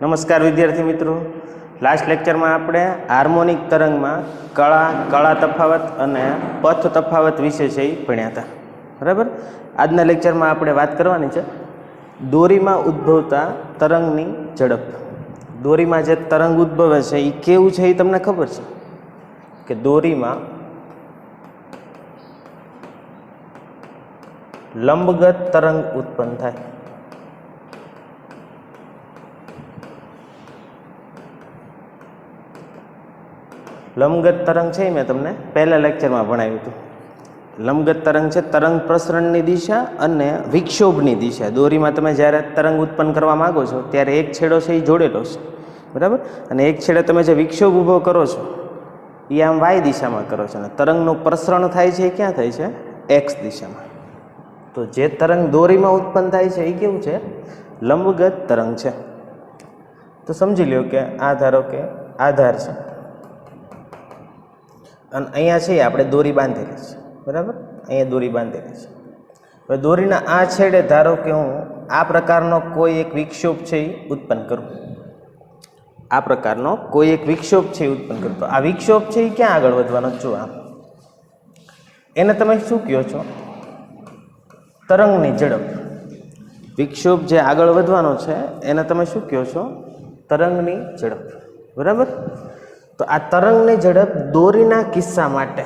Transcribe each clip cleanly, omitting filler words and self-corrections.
નમસ્કાર વિદ્યાર્થી મિત્રો, લાસ્ટ લેક્ચરમાં આપણે હાર્મોનિક તરંગમાં કળા તફાવત અને પથ તફાવત વિશે છે એ ભણ્યા હતા. બરાબર. આજના લેક્ચરમાં આપણે વાત કરવાની છે દોરીમાં ઉદ્ભવતા તરંગની ઝડપ. દોરીમાં જે તરંગ ઉદ્ભવે છે એ કેવું છે એ તમને ખબર છે કે દોરીમાં લંબગત તરંગ ઉત્પન્ન થાય. લંબગત તરંગ છે મેં તમને પહેલા લેક્ચરમાં ભણાવ્યું હતું. લંબગત તરંગ છે તરંગ પ્રસરણની દિશા અને વિક્ષોભની દિશા. દોરીમાં તમે જ્યારે તરંગ ઉત્પન્ન કરવા માગો છો ત્યારે એક છેડો છે એ જોડેલો છે, બરાબર, અને એક છેડે તમે જે વિક્ષોભ ઊભો કરો છો એ આમ વાય દિશામાં કરો છો અને તરંગનું પ્રસરણ થાય છે એ ક્યાં થાય છે? એક્સ દિશામાં. તો જે તરંગ દોરીમાં ઉત્પન્ન થાય છે એ કેવું છે? લંબગત તરંગ છે. તો સમજી લ્યો કે આ ધારો કે આધાર છે અને અહીંયા છે આપણે દોરી બાંધેલી છે, બરાબર, અહીંયા દોરી બાંધેલી છે. હવે દોરીના આ છેડે ધારો કે હું આ પ્રકારનો કોઈ એક વિક્ષોભ છે એ ઉત્પન્ન કરું. આ પ્રકારનો કોઈ એક વિક્ષોભ છે એ ઉત્પન્ન કરું. તો આ વિક્ષોભ છે એ ક્યાં આગળ વધવાનો? જો આમ. એને તમે શું કહો છો? તરંગની ઝડપ. વિક્ષોભ જે આગળ વધવાનો છે એને તમે શું કહો છો? તરંગની ઝડપ. બરાબર. તો આ તરંગની ઝડપ દોરીના કિસ્સા માટે,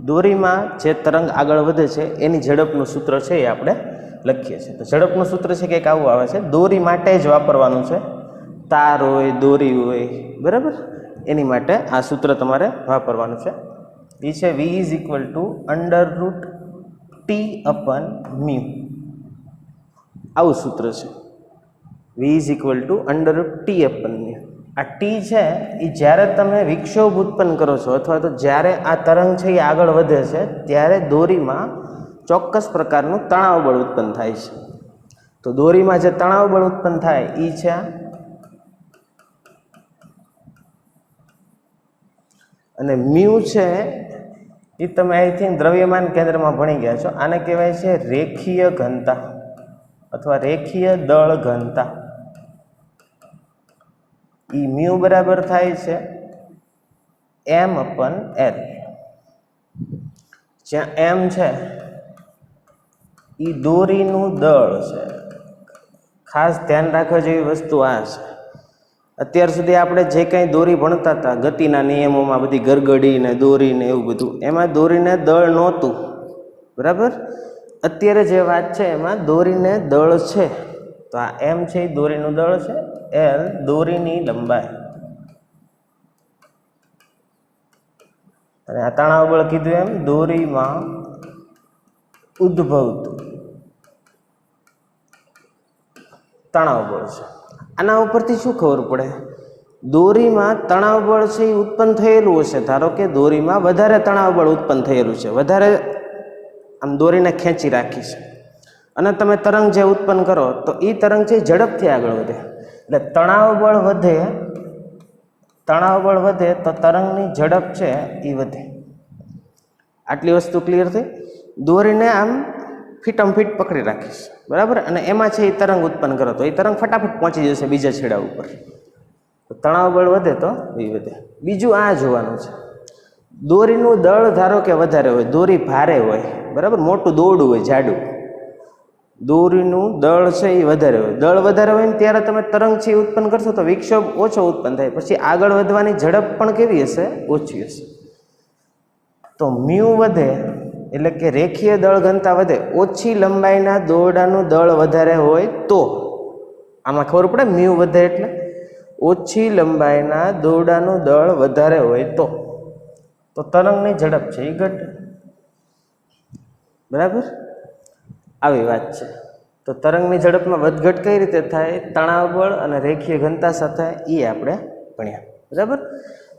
દોરીમાં જે તરંગ આગળ વધે છે એની ઝડપનું સૂત્ર છે એ આપણે લખીએ છીએ. તો ઝડપનું સૂત્ર છે કંઈક આવું આવે છે. દોરી માટે જ વાપરવાનું છે. તાર હોય, દોરી હોય, બરાબર, એની માટે આ સૂત્ર તમારે વાપરવાનું છે. એ છે V = √T/μ. આવું સૂત્ર છે. V = √T/μ. આ ટી છે એ જ્યારે તમે વિક્ષોભ ઉત્પન્ન કરો છો અથવા તો જ્યારે આ તરંગ છે એ આગળ વધે છે ત્યારે દોરીમાં ચોક્કસ પ્રકારનું તણાવ બળ ઉત્પન્ન થાય છે. તો દોરીમાં જે તણાવ બળ ઉત્પન્ન થાય એ છે આ, અને મ્યુ છે એ તમે આઈ થિંક દ્રવ્યમાન કેન્દ્રમાં ભણી ગયા છો. આને કહેવાય છે રેખીય ઘનતા અથવા રેખીય દળ ઘનતા. એ મ્યુ બરાબર થાય છે M/L. જ્યાં M છે એ દોરીનું દળ છે. ખાસ ધ્યાન રાખવા જેવી વસ્તુ આ છે. અત્યાર સુધી આપણે જે કંઈ દોરી ભણતા હતા ગતિના નિયમોમાં, બધી ગરગડી ને દોરી ને એવું બધું, એમાં દોરીને દળ નહોતું, બરાબર. અત્યારે જે વાત છે એમાં દોરીને દળ છે. તો આ M છે એ દોરીનું દળ છે, L દોરીની લંબાઈ, અને આ તણાવ બળ કીધું એમ દોરીમાં ઉદ્ભવતું તણાવ બળ છે. આના ઉપરથી શું ખબર પડે? દોરીમાં તણાવ બળ છે એ ઉત્પન્ન થયેલું હશે. ધારો કે દોરીમાં વધારે તણાવ બળ ઉત્પન્ન થયેલું છે, વધારે આમ દોરીને ખેંચી રાખી છે, અને તમે તરંગ જે ઉત્પન્ન કરો તો એ તરંગ છે ઝડપથી આગળ વધે. એટલે તણાવ બળ વધે તો તરંગની ઝડપ છે એ વધે. આટલી વસ્તુ ક્લિયર થઈ? દોરીને આમ ફીટ પકડી રાખીશ, બરાબર, અને એમાં છે એ તરંગ ઉત્પન્ન કરો તો એ તરંગ ફટાફટ પહોંચી જશે બીજા છેડા ઉપર. તો તણાવ બળ વધે તો એ વધે. બીજું આ જોવાનું છે, દોરીનું દળ ધારો કે વધારે હોય, દોરી ભારે હોય, બરાબર, મોટું દોરડું હોય, જાડું, દોરીનું દળ છે એ વધારે હોય. દળ વધારે હોય ને ત્યારે તમે તરંગ છે એ ઉત્પન્ન કરશો તો વિક્ષોભ ઓછો ઉત્પન્ન થાય. પછી આગળ વધવાની ઝડપ પણ કેવી હશે? ઓછી હશે. તો મ્યુ વધે એટલે કે રેખીય દળ ઘનતા વધે. ઓછી લંબાઈના દોરડાનું દળ વધારે હોય તો આમાં ખબર પડે. મ્યુ વધે એટલે ઓછી લંબાઈના દોરડાનું દળ વધારે હોય તો તરંગની ઝડપ છે એ ઘટે, બરાબર. આવી વાત છે. તો તરંગની ઝડપમાં વધઘટ કઈ રીતે થાય? તણાવ બળ અને રેખીય ઘનતા સાથે એ આપણે ભણ્યા, બરાબર.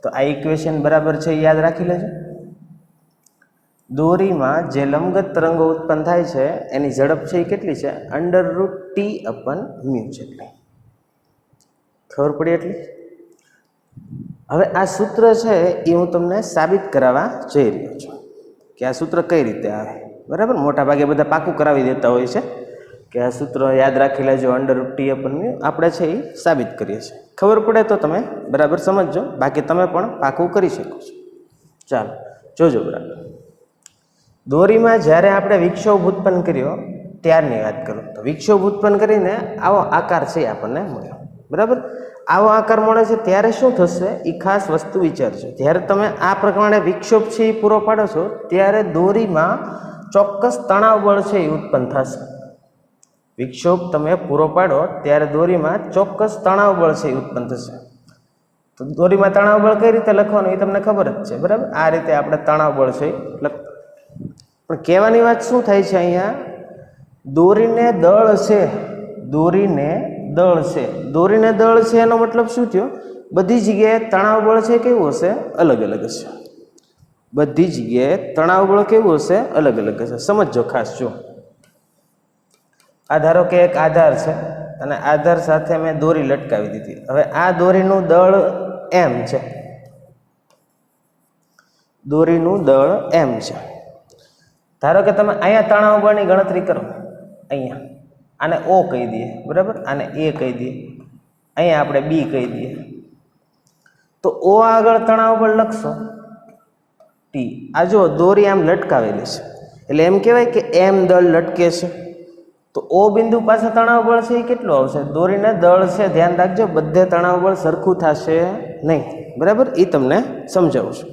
તો આ ઇક્વેશન બરાબર છે, યાદ રાખી લેજો. દોરીમાં જે લંબગત તરંગો ઉત્પન્ન થાય છે એની ઝડપ છે એ કેટલી છે? √T/μ જેટલી. ખબર પડી એટલી? હવે આ સૂત્ર છે એ હું તમને સાબિત કરાવવા જઈ રહ્યો છું કે આ સૂત્ર કઈ રીતે આવે, બરાબર. મોટા ભાગે બધા પાકું કરાવી દેતા હોય છે કે આ સૂત્ર યાદ રાખી લેજો, √T/μ આપણે છે એ સાબિત કરીએ છીએ. ખબર પડે તો તમે બરાબર સમજજો, બાકી તમે પણ પાકું કરી શકો છો. ચાલો જોજો બરાબર. દોરીમાં જ્યારે આપણે વિક્ષોભ ઉત્પન્ન કર્યો ત્યારની વાત કરું તો વિક્ષોભ ઉત્પન્ન કરીને આવો આકાર છે આપણને મળ્યો. બરાબર, આવો આકાર મળે છે ત્યારે શું થશે એ ખાસ વસ્તુ વિચારજો. જ્યારે તમે આ પ્રમાણે વિક્ષોભ છે એ પૂરો પાડો છો ત્યારે દોરીમાં ચોક્કસ તણાવ બળ છે એ ઉત્પન્ન થશે. વિક્ષોભ તમે પૂરો પાડો ત્યારે દોરીમાં ચોક્કસ તણાવ બળ છે એ ઉત્પન્ન થશે. તો દોરીમાં તણાવ બળ કઈ રીતે લખવાનું એ તમને ખબર જ છે. બરાબર, આ રીતે આપણે તણાવ બળ છે લખતા. પણ કહેવાની વાત શું થાય છે અહીંયા, દોરીને દળ છે, દોરીને દળ છે. દોરીને દળ છે એનો મતલબ શું થયો? બધી જગ્યાએ તણાવ બળ છે કેવું હશે? અલગ અલગ હશે. બધી જગ્યાએ તણાવ બળ કેવું હશે? અલગ અલગ હશે. સમજો ખાસ. જો આ ધારો કે એક આધાર છે અને આધાર સાથે મેં દોરી લટકાવી દીધી. હવે આ દોરીનું દળ એમ છે, દોરીનું દળ એમ છે. ધારો કે તમે અહીંયા તણાવ બળની ગણતરી કરો, અહીંયા આને O કહી દઈએ. બરાબર, આને A કહી દઈએ, અહીંયા આપણે B કહી દઈએ. તો O આગળ તણાવ બળ લખશો T. આ જો દોરી આમ લટકાવેલી છે એટલે એમ કહેવાય કે એમ દળ લટકે છે. તો O બિંદુ પાસે તણાવ બળ છે એ કેટલું આવશે? દોરીને દળ છે, ધ્યાન રાખજો, બધે તણાવ બળ સરખું થશે નહીં. બરાબર, એ તમને સમજાવું છું.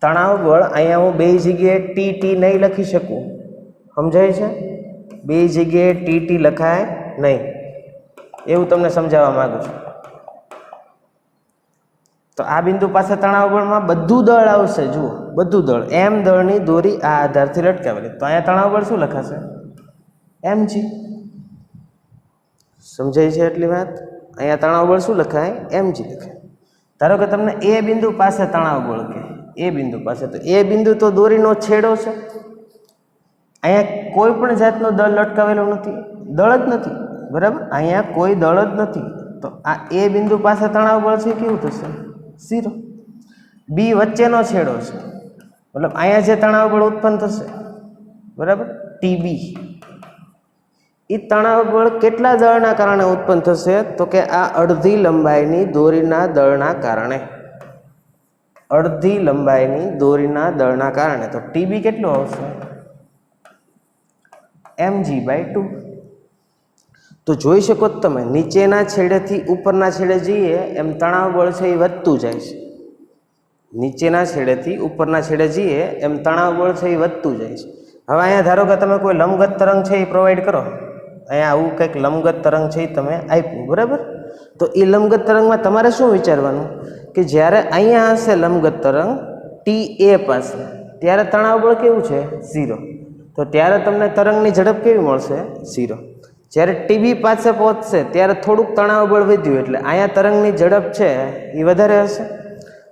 તણાવ બળ અહીંયા હું બે જગ્યાએ TT નહીં લખી શકું, સમજાય છે? બે જગ્યાએ TT લખાય નહીં, એવું તમને સમજાવવા માંગુ છું. તો આ બિંદુ પાસે તણાવ બળમાં બધું દળ આવશે. જુઓ, બધું દળ, એમ દળની દોરી આ આધારથી લટકાવેલી. તો અહીંયા તણાવ બળ શું લખાશે? mg. સમજાય છે એટલી વાત? અહીંયા તણાવ બળ શું લખાય? mg લખાય. ધારો કે તમને એ બિંદુ પાસે તણાવ બળ કે એ બિંદુ પાસે, તો એ બિંદુ તો દોરીનો છેડો છે. અહીંયા કોઈ પણ જાતનો દળ લટકાવેલો નથી, દળ જ નથી. બરાબર, અહીંયા કોઈ દળ જ નથી. તો આ એ બિંદુ પાસે તણાવ બળ છે કેવું થશે? 0. બી વચ્ચેનો છેડો છે, મતલબ અહીંયા જે તણાવ બળ ઉત્પન્ન થશે, બરાબર, TB, એ તણાવ બળ કેટલા દળના કારણે ઉત્પન્ન થશે? તો કે આ અડધી લંબાઈની દોરીના દળના કારણે. અડધી લંબાઈની દોરીના દળના કારણે. તો TB કેટલું આવશે? mg/2. તો જોઈ શકો તમે, નીચેના છેડેથી ઉપરના છેડે જઈએ એમ તણાવ બળ છે એ વધતું જાય છે. નીચેના છેડેથી ઉપરના છેડે જઈએ એમ તણાવ બળ છે એ વધતું જાય છે. હવે અહીંયા ધારો કે તમે કોઈ લંબગત તરંગ છે એ પ્રોવાઈડ કરો, અહીંયા આવું કંઈક લંબગત તરંગ છે એ તમે આપ્યું. બરાબર, તો એ લંબગત તરંગમાં તમારે શું વિચારવાનું કે જ્યારે અહીંયા હશે લંબગત તરંગ TA પાસે, ત્યારે તણાવ બળ કેવું છે? 0. તો ત્યારે તમને તરંગની ઝડપ કેવી મળશે? 0. જ્યારે TB પાસે પહોંચશે ત્યારે થોડુંક તણાવ બળ વધ્યું એટલે અહીંયા તરંગની ઝડપ છે એ વધારે હશે.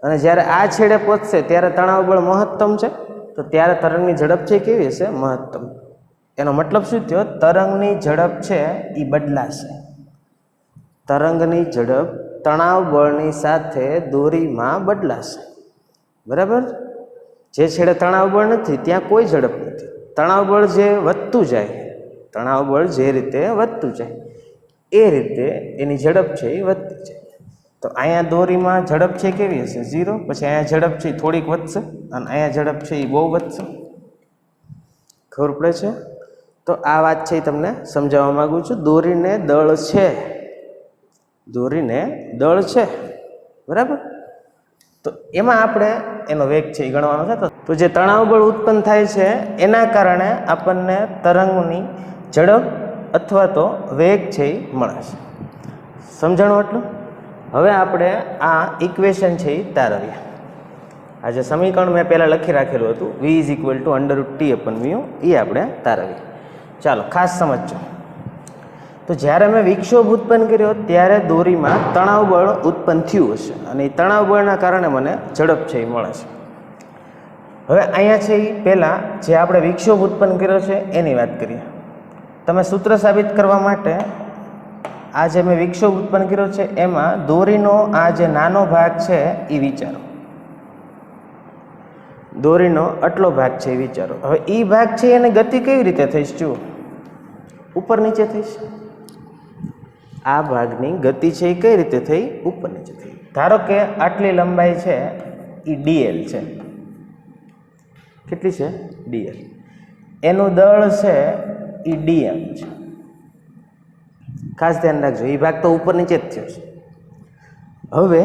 અને જ્યારે આ છેડે પહોંચશે ત્યારે તણાવ બળ મહત્તમ છે, તો ત્યારે તરંગની ઝડપ છે કેવી હશે? મહત્તમ. એનો મતલબ શું થયો? તરંગની ઝડપ છે એ બદલાશે. તરંગની ઝડપ તણાવ બળની સાથે દોરીમાં બદલાશે. બરાબર, જે છેડે તણાવ બળ નથી ત્યાં કોઈ ઝડપ નથી. તણાવ બળ જે વધતું જાય, તણાવ બળ જે રીતે વધતું જાય એ રીતે એની ઝડપ છે એ વધતી જાય. તો અહીંયા દોરીમાં ઝડપ છે કેવી હશે? 0. પછી અહીંયા ઝડપ છે એ થોડીક વધશે અને અહીંયા ઝડપ છે એ બહુ વધશે. ખબર પડે છે? તો આ વાત છે એ તમને સમજાવવા માંગુ છું. દોરીને દળ છે, દોરીને દળ છે. બરાબર, તો એમાં આપણે એનો વેગ છે એ ગણવાનો છે. તો જે તણાવ બળ ઉત્પન્ન થાય છે એના કારણે આપણને તરંગની ઝડપ અથવા તો વેગ છે એ મળે છે. સમજાણું એટલું? હવે આપણે આ ઇક્વેશન છે એ તારવીએ. આ જે સમીકરણ મેં પહેલાં લખી રાખેલું હતું V = √T/μ, એ આપણે તારવીએ. ચાલો ખાસ સમજો. તો જ્યારે મેં વિક્ષોભ ઉત્પન્ન કર્યો ત્યારે દોરીમાં તણાવ બળ ઉત્પન્ન થયું હશે અને એ તણાવ બળના કારણે મને ઝડપ છે એ મળે છે. હવે અહીંયા છે એ પહેલાં જે આપણે વિક્ષોભ ઉત્પન્ન કર્યો છે એની વાત કરીએ. તમે સૂત્ર સાબિત કરવા માટે આ જે મેં વિક્ષોભ ઉત્પન્ન કર્યો છે એમાં દોરીનો આ જે નાનો ભાગ છે એ વિચારો. દોરીનો આટલો ભાગ છે એ વિચારો. હવે એ ભાગ છે એને ગતિ કેવી રીતે થઈ? જુઓ, ઉપર નીચે થઈ છે. આ ભાગની ગતિ છે એ કઈ રીતે થઈ? ઉપર નીચે થઈ. ધારો કે આટલી લંબાઈ છે એ ડીએલ છે. કેટલી છે? ડીએલ. એનું દળ છે એ ડીએમ છે. ખાસ ધ્યાન રાખજો, એ ભાગ તો ઉપર નીચે જ થયો છે. હવે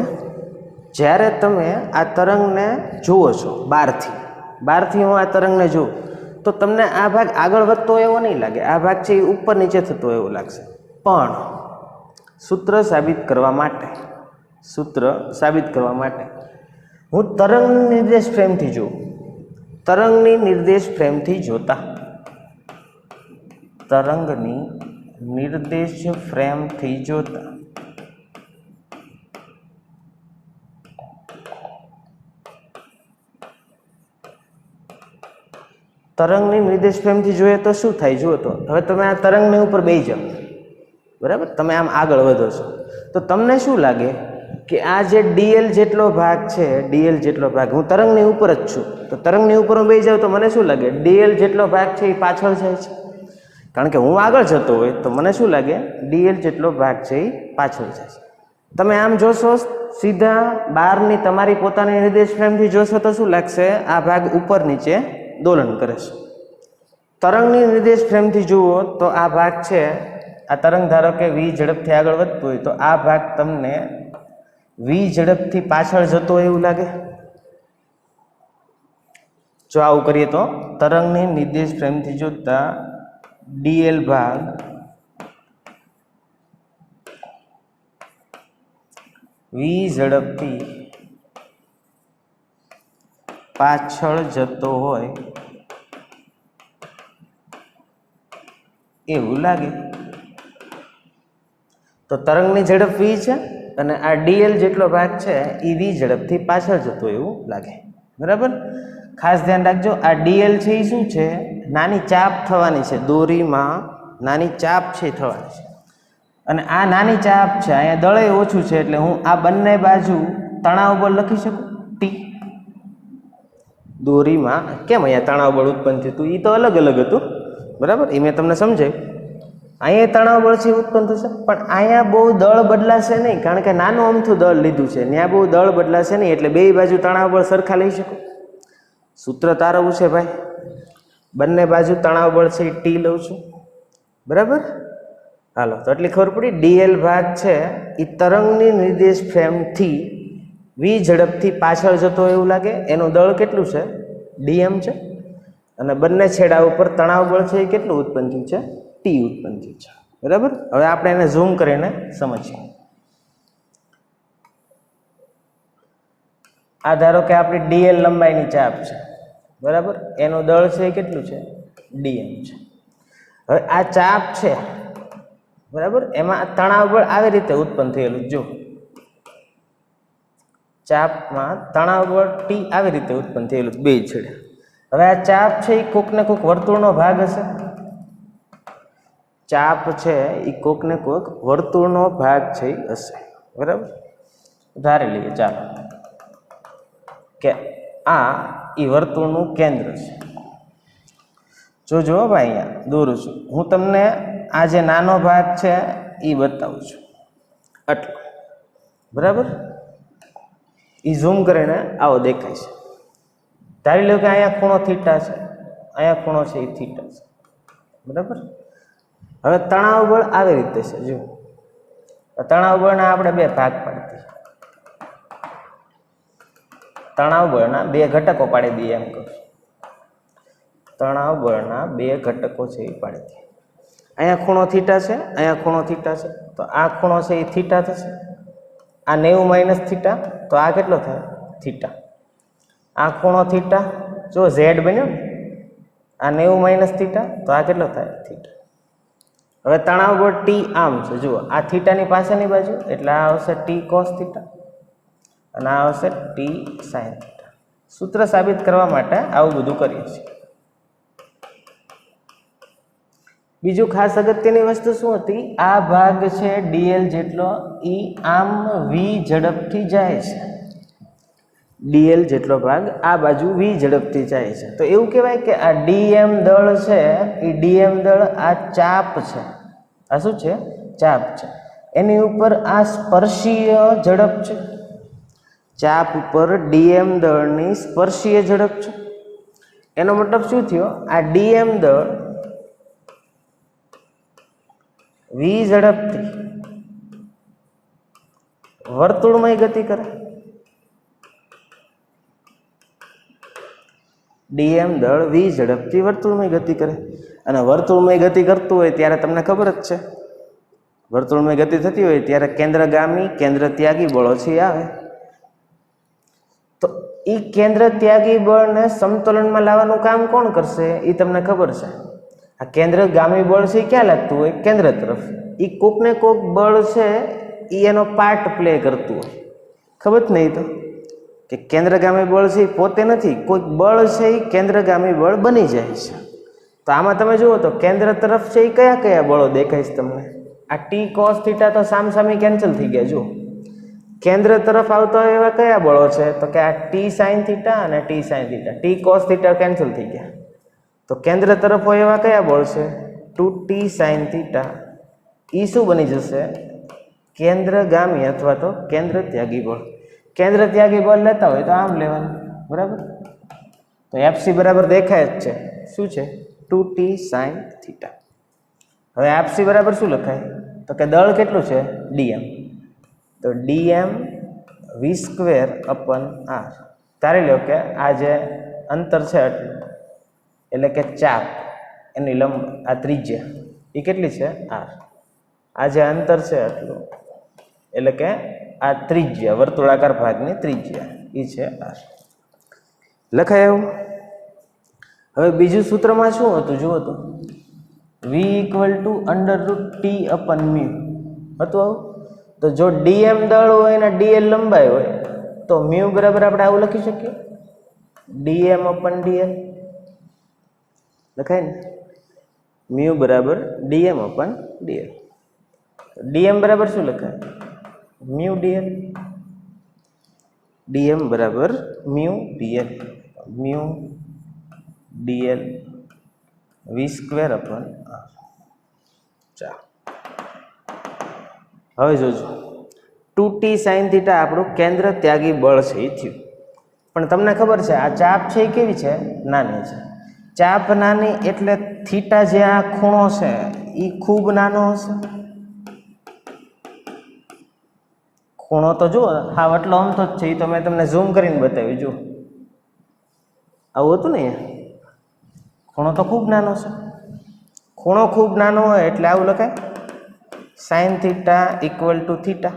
જ્યારે તમે આ તરંગને જુઓ છો બહારથી હું આ તરંગને જોઉં તો તમને આ ભાગ આગળ વધતો એવો નહીં લાગે. આ ભાગ છે એ ઉપર નીચે થતો એવો લાગશે. પણ સૂત્ર સાબિત કરવા માટે હું તરંગની નિર્દેશ ફ્રેમથી જોઉં. તરંગની નિર્દેશ ફ્રેમથી જોતા તરંગની નિર્દેશ ફ્રેમથી જોઈએ તો શું થાય? જુઓ તો હવે તમે આ તરંગની ઉપર બેસી જાઓ, બરાબર? તમે આમ આગળ વધો છો તો તમને શું લાગે કે આ જે ડીએલ જેટલો ભાગ છે, હું તરંગની ઉપર જ છું, તો તરંગની ઉપર હું બેસી જાઉં તો મને શું લાગે? ડીએલ જેટલો ભાગ છે એ પાછળ જાય છે. કારણ કે હું આગળ જતો હોય તો મને શું લાગે? ડીએલ જેટલો ભાગ છે એ પાછળ જાય છે. તમે આમ જોશો સીધા બહારની તમારી પોતાની નિર્દેશ ફ્રેમથી જોશો તો શું લાગશે? આ ભાગ ઉપર નીચે દોલન કરે છે. તરંગની નિર્દેશ ફ્રેમથી જુઓ તો આ ભાગ છે, આ તરંગ ધારો કે વી ઝડપથી આગળ વધતું હોય તો આ ભાગ તમને વી ઝડપથી પાછળ જતો એવું લાગે. જો આવું કરીએ તો તરંગની નિર્દેશ ફ્રેમથી જોતા ડીએલ ભાગ વી ઝડપથી પાછળ જતો હોય એવું લાગે. તો તરંગની ઝડપ વી છે અને આ ડીએલ જેટલો ભાગ છે એ વી ઝડપથી પાછળ જતો એવું લાગે. બરાબર? ખાસ ધ્યાન રાખજો, આ ડીએલ છે એ શું છે? નાની ચાપ થવાની છે. દોરીમાં નાની ચાપ છે થવાની છે. અને આ નાની ચાપ છે, અહીંયા દળે ઓછું છે એટલે હું આ બંને બાજુ તણાવ બળ લખી શકું ટી. દોરીમાં કેમ અહીંયા તણાવ બળ ઉત્પન્ન થયું? એ તો અલગ અલગ હતું, બરાબર? એ મેં તમને સમજાવ્યું. અહીંયા તણાવ બળ છે ઉત્પન્ન થશે, પણ અહીંયા બહુ દળ બદલાશે નહીં, કારણ કે નાનું અમથું દળ લીધું છે. ત્યાં બહુ દળ બદલાશે નહીં એટલે બે બાજુ તણાવ બળ સરખા લઈ શકો. સૂત્ર તારવવું છે ભાઈ, બંને બાજુ તણાવ બળ છે એ ટી લઉં છું, બરાબર? હાલો, તો એટલી ખબર પડી. ડીએલ ભાગ છે એ તરંગની નિર્દેશ ફ્રેમથી વી ઝડપથી પાછળ જતો એવું લાગે. એનું દળ કેટલું છે? ડીએમ છે. અને બંને છેડા ઉપર તણાવ બળ છે એ કેટલું ઉત્પન્ન થયું છે? ટી ઉત્પન્ન થયું છે. બરાબર? હવે આપણે એને ઝૂમ કરીને સમજીએ. આ ધારો કે આપણી ડીએલ લંબાઈની ચાપ છે, બરાબર? એનું દળ છે એ કેટલું છે? ડીએમ છે. હવે આ ચાપ છે, બરાબર? એમાં તણાવ બળ આવી રીતે ઉત્પન્ન થયેલું. જો ચાપમાં તણાવ બળ ટી આવી રીતે ઉત્પન્ન થયેલું બે છેડે. હવે આ ચાપ છે એ કોક ને કોક વર્તુળનો ભાગ હશે. ચાપ છે એ કોક ને કોક વર્તુળનો ભાગ છે એ હશે, બરાબર? ધારી લઈએ ચાલો કે આ એ વર્તુળનું કેન્દ્ર છે. જોજો ભાઈ, અહીંયા દોરું છું હું તમને. આ જે નાનો ભાગ છે એ બતાવું છું આટલો, બરાબર? એ ઝૂમ કરીને આવો દેખાય છે. ધારી લો કે અહીંયા ખૂણો થીટા છે, અહીંયા ખૂણો છે એ થીટા છે, બરાબર? હવે તણાવ બળ આવી રીતે છે. જો તણાવ બળના આપણે બે ભાગ પાડી દઈએ. તણાવ બળના બે ઘટકો પાડી દઈએ એમ કહું. તણાવ બળના બે ઘટકો છે એ પાડી દઈએ. અહીંયા ખૂણો થીટા છે, અહીંયા ખૂણો થીટા છે, તો આ ખૂણો છે એ થીટા થશે. આ 90 માઇનસ થીટા, તો આ કેટલો થાય? થીટા. આ ખૂણો થીટા, જો ઝેડ બન્યો ને, આ 90 માઇનસ થીટા, તો આ કેટલો થાય? થીટા. હવે તણાવ બળ ટી આમ છે. જુઓ, આ થીટાની પાછળની બાજુ એટલે આ આવશે ટી કોસ થીટા અને આ આવશે ટી સાઇન થીટા. સૂત્ર સાબિત કરવા માટે આવું બધું કરીએ છીએ. બીજું ખાસ અગત્યની વસ્તુ શું હતી? આ ભાગ છે ડીએલ જેટલો, એ આમ વી ઝડપથી જાય છે. ડીએલ જેટલો ભાગ આ બાજુ વી ઝડપથી જાય છે. તો એવું કહેવાય કે આ ડીએમ દળ છે એ ડીએમ દળ આ ચાપ છે. આ શું છે? ચાપ છે. એની ઉપર આ સ્પર્શીય ઝડપ છે. ચાપ ઉપર ડીએમ દળની સ્પર્શીય ઝડપ છે. એનો મતલબ શું થયો? આ ડીએમ દળ વી ઝડપથી વર્તુળમય ગતિ કરે. ડીએમ દળ વી ઝડપથી વર્તુળમય ગતિ કરે. અને વર્તુળમય ગતિ કરતું હોય ત્યારે તમને ખબર જ છે, વર્તુળમય ગતિ થતી હોય ત્યારે કેન્દ્રગામી કેન્દ્ર ત્યાગી બળો છે આવે. તો એ કેન્દ્ર ત્યાગી બળને સમતોલનમાં લાવવાનું કામ કોણ કરશે એ તમને ખબર છે. આ કેન્દ્રગામી બળ છે એ ક્યાં લાગતું હોય? કેન્દ્ર તરફ. એ કોક ને કોક બળ છે એ એનો પાર્ટ પ્લે કરતું હોય. ખબર જ નહીં તો કે કેન્દ્રગામી બળ છે એ પોતે નથી, કોઈક બળ છે એ કેન્દ્રગામી બળ બની જાય છે. તો આમાં તમે જુઓ તો કેન્દ્ર તરફ છે એ કયા કયા બળો દેખાય છે તમને? આ ટી કોસ થીટા તો સામસામી કેન્સલ થઈ ગયા. જો કેન્દ્ર તરફ આવતા હોય એવા કયા બળો છે? તો કે આ ટી સાઇન થીટા અને T sine theta. T cos theta cancel થઈ ગયા. તો કેન્દ્ર તરફ હોય એવા કયા બળ છે? 2t sine theta. એ શું બની જશે? કેન્દ્રગામી અથવા તો કેન્દ્ર ત્યાગી બળ. કેન્દ્ર ત્યાગી બળ લેતા હોય તો આમ લેવાનું, બરાબર? તો એફસી બરાબર દેખાય જ છે. શું છે? 2t sine theta. હવે એફસી બરાબર શું લખાય? તો કે દળ કેટલું છે? ડીએમ. તો ડીએમ વી સ્ક્વેર અપન આર. ધારી લો કે આ જે અંતર છે આટલું, એટલે કે ચાપ એની લંબ આ ત્રિજ્યા એ કેટલી છે? આર. આ જે અંતર છે આટલું એટલે કે આ ત્રિજ્યા વર્તુળાકાર ભાગની ત્રિજ્યા એ છે આર. લખાય એવું? હવે બીજું સૂત્રમાં શું હતું જુઓ તો, વી equal to √t upon mu હતું આવું. તો જો ડીએમ દળ હોય અને ડીએલ લંબાઈ હોય તો મ્યુ બરાબર આપણે આવું લખી શકીએ, ડીએમ અપન ડીએલ. લખાય ને? મ્યુ બરાબર ડીએમ અપન ડીએલ. ડીએમ બરાબર શું લખાય? Mu DL. ડીએમ બરાબર મ્યુ ડીએલ. મ્યુ ડીએલ વી સ્ક્વેર અપન આર. ચાલો હવે જોજો, 2t સાઇન થીટા આપણું કેન્દ્ર ત્યાગી બળ છે એ થયું. પણ તમને ખબર છે આ ચાપ છે એ કેવી છે? નાની છે. ચાપ નાની એટલે થીટા જે આ ખૂણો છે એ ખૂબ નાનો હશે. ખૂણો તો જુઓ હા એટલો અમથો જ છે. એ તો મેં તમને ઝૂમ કરીને બતાવ્યું. જુઓ આવું હતું ને, ખૂણો તો ખૂબ નાનો છે. ખૂણો ખૂબ નાનો હોય એટલે આવું લખાય, sine theta equal to theta.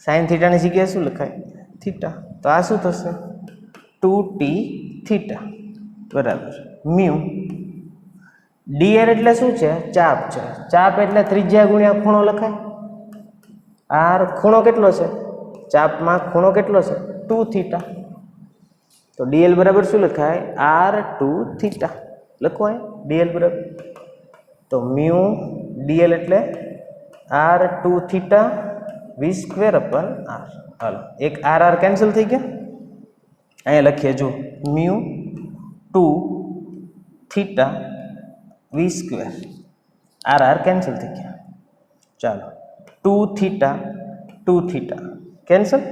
Sine થીટાની જગ્યાએ શું લખાય? થીટા. તો આ શું થશે? 2t થીટા બરાબર મ્યુ ડીએલ એટલે શું છે? ચાપ છે. ચાપ એટલે ત્રિજ્યા ગુણ્યા ખૂણો લખાય. આર ખૂણો કેટલો છે? ચાપમાં ખૂણો કેટલો છે? 2 થીટા. તો ડીએલ બરાબર શું લખાય? r2 theta લખવાય. ડીએલ બરાબર તો મ્યુ ડીએલ એટલે r2 થીટા વી સ્ક્વેર અપન આર. હાલો એક આર આર કેન્સલ થઈ ગયા. અહીંયા લખીએ જો મ્યુ 2 થીટા વી સ્ક્વેર. આર આર કેન્સલ થઈ ગયા. ચાલો 2 થીટા કેન્સલ.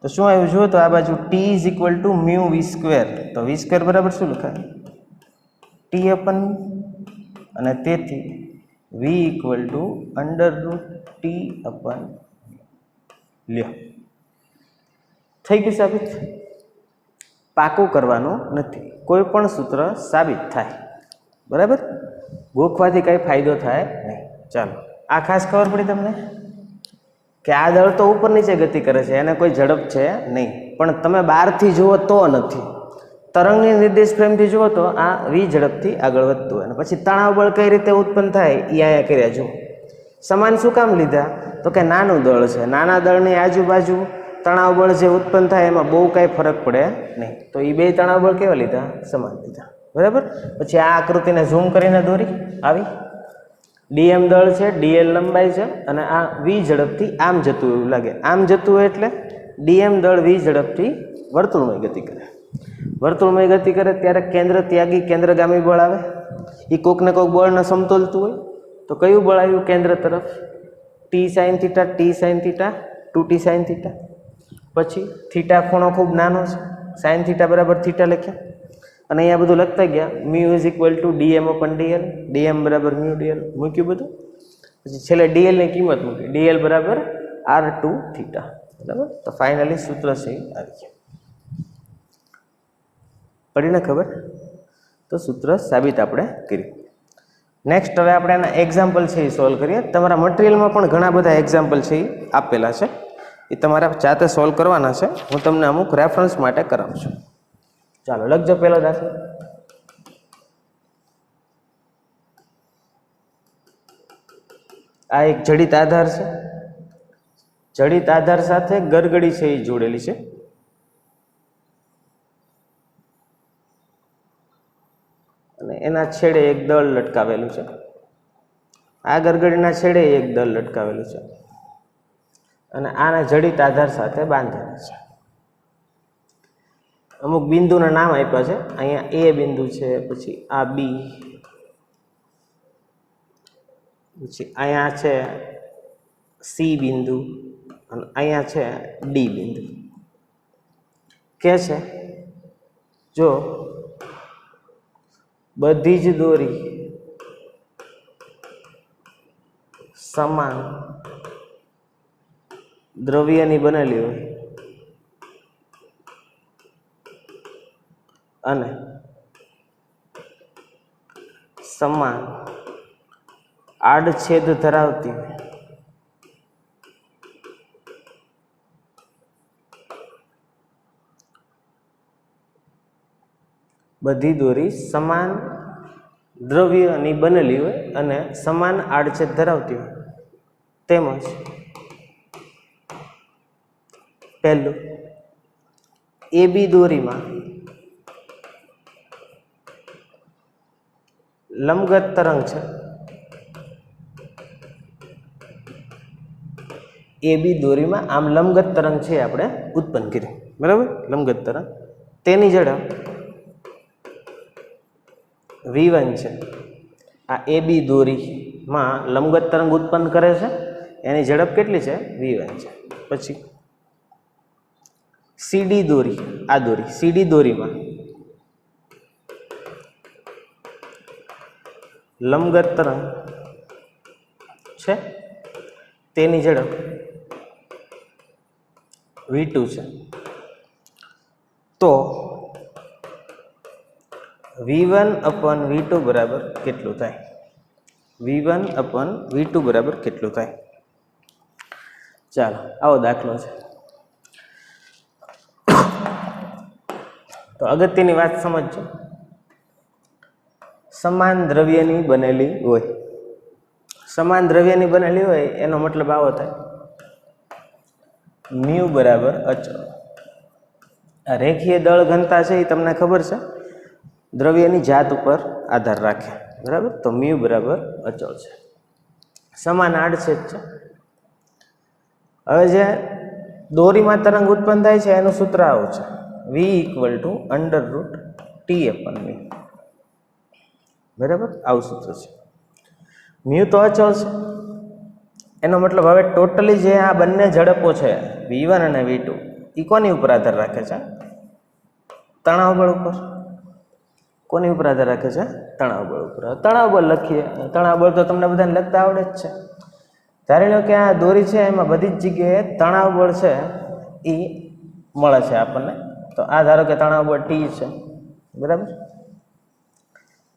તો શું આવ્યું જુઓ તો આ બાજુ t is equal to mu v square. તો વી સ્ક્વેર બરાબર શું લખાય? ટી અપન. અને તેથી વી ઇક્વલ ટુ √t અપન. લ્યો થઈ ગયું સાબિત. પાકું કરવાનું નથી, કોઈ પણ સૂત્ર સાબિત થાય, બરાબર? ગોખવાથી કઈ ફાયદો થાય નહીં. ચાલો આ ખાસ ખબર પડી તમને કે આ દળ તો ઉપર નીચે ગતિ કરે છે, એને કોઈ ઝડપ છે નહીં. પણ તમે બહારથી જુઓ તો નથી, તરંગની નિર્દેશ ફ્રેમથી જુઓ તો આ વી ઝડપથી આગળ વધતું હોય. અને પછી તણાવ બળ કઈ રીતે ઉત્પન્ન થાય એ અહીંયા કર્યા જુઓ. સમાન શું કામ લીધા? તો કે નાનું દળ છે, નાના દળની આજુબાજુ તણાવ બળ જે ઉત્પન્ન થાય એમાં બહુ કાંઈ ફરક પડે નહીં. તો એ બે તણાવ બળ કેવા લીધા? સમાન લીધા, બરાબર? પછી આ આકૃતિને ઝૂમ કરીને દોરી આવી. ડીએમ દળ છે, ડીએલ લંબાઈ છે, અને આ વી ઝડપથી આમ જતું એવું લાગે. આમ જતું હોય એટલે ડીએમ દળ વી ઝડપથી વર્તુળમય ગતિ કરે. વર્તુળમય ગતિ કરે ત્યારે કેન્દ્ર ત્યાગી કેન્દ્રગામી બળ આવે. એ કોકને કોક બળને સમતોલતું હોય તો કયું બળ આવ્યું કેન્દ્ર તરફ? T sine theta, T sine theta, 2t sine theta. પછી થીટા ખૂણો ખૂબ નાનો છે, સાઇન થીટા બરાબર થીટા લખ્યા અને અહીંયા બધું લખતા ગયા. Mu is equal to DM upon DL, DM બરાબર મ્યુ ડીએલ મૂક્યું બધું. પછી છેલ્લે ડીએલની કિંમત મૂકી, ડીએલ બરાબર r2 થીટા. બરાબર, તો ફાઇનલી સૂત્ર છે આવી ગયું. પડીને ખબર? તો સૂત્ર સાબિત આપણે કર્યું. નેક્સ્ટ હવે આપણે એના એક્ઝામ્પલ છે એ સોલ્વ કરીએ. તમારા મટીરિયલમાં પણ ઘણા બધા એક્ઝામ્પલ છે એ આપેલા છે, એ તમારા જાતે સોલ્વ કરવાના છે. હું તમને અમુક રેફરન્સ માટે કરાવું છું. ચાલો લખજો પહેલો દાખલો. આ એક જડિત આધાર છે. જડિત આધાર સાથે ગરગડી છે એ જોડેલી છે. અને એના છેડે એક દળ લટકાવેલું છે. આ ગરગડીના છેડે એક દળ લટકાવેલું છે અને આને જડિત આધાર સાથે બાંધેલા છે. અમુક બિંદુના નામ આપ્યા છે. અહીંયા એ બિંદુ છે, પછી આ બી, પછી અહીંયા છે સી બિંદુ અને અહીંયા છે ડી બિંદુ. કે છે જો બધી જ દોરી સમાન દ્રવ્યની બનેલી હોય અને સમાન આડછેદ ધરાવતી હોય, બધી દોરી સમાન દ્રવ્યની બનેલી હોય અને સમાન આડછેદ ધરાવતી હોય, તેમજ પહેલું એ બી દોરીમાં લંબગત તરંગ છે. એ બી દોરીમાં આમ લંબગત તરંગ છે આપણે ઉત્પન્ન કરી. બરાબર, લંબગત તરંગ તેની ઝડપ v1 છે. આ એ બી દોરીમાં લંબગત તરંગ ઉત્પન્ન કરે છે, એની ઝડપ કેટલી છે? v1 છે. પછી સીડી દોરી, આ દોરી સીડી દોરીમાં લંબગત તરંગ છે, તેની ઝડપ v2 છે. તો v1 અપન v2 બરાબર કેટલું થાય? v1 અપન v2 બરાબર કેટલું થાય? ચાલો આવો દાખલો છે. તો અગત્યની વાત સમજજો. સમાન દ્રવ્યની બનેલી હોય, સમાન દ્રવ્યની બનેલી હોય એનો મતલબ આવો થાય, મ્યુ બરાબર અચળ. આ રેખીય દળ ઘનતા છે એ તમને ખબર છે, દ્રવ્યની જાત ઉપર આધાર રાખે. બરાબર, તો મ્યુ બરાબર અચળ છે. સમાન આડછેદ છે. હવે જે દોરીમાં તરંગ ઉત્પન્ન થાય છે એનું સૂત્ર આવું છે, v equal to √t upon mu. બરાબર, આવું સૂત્ર છે. મ્યુ તો અચળ છે, એનો મતલબ હવે ટોટલી જે આ બંને ઝડપો છે v1 અને v2 એ કોની ઉપર આધાર રાખે છે? તણાવ બળ ઉપર. કોની ઉપર આધાર રાખે છે? તણાવ બળ ઉપર. તણાવ બળ લખીએ. તણાવ બળ તો તમને બધાને લખતા આવડે જ છે. ધારી લો કે આ દોરી છે એમાં બધી જ જગ્યાએ તણાવ બળ છે એ મળે છે આપણને. તો આ ધારો કે તણાવ બળ T છે. બરાબર,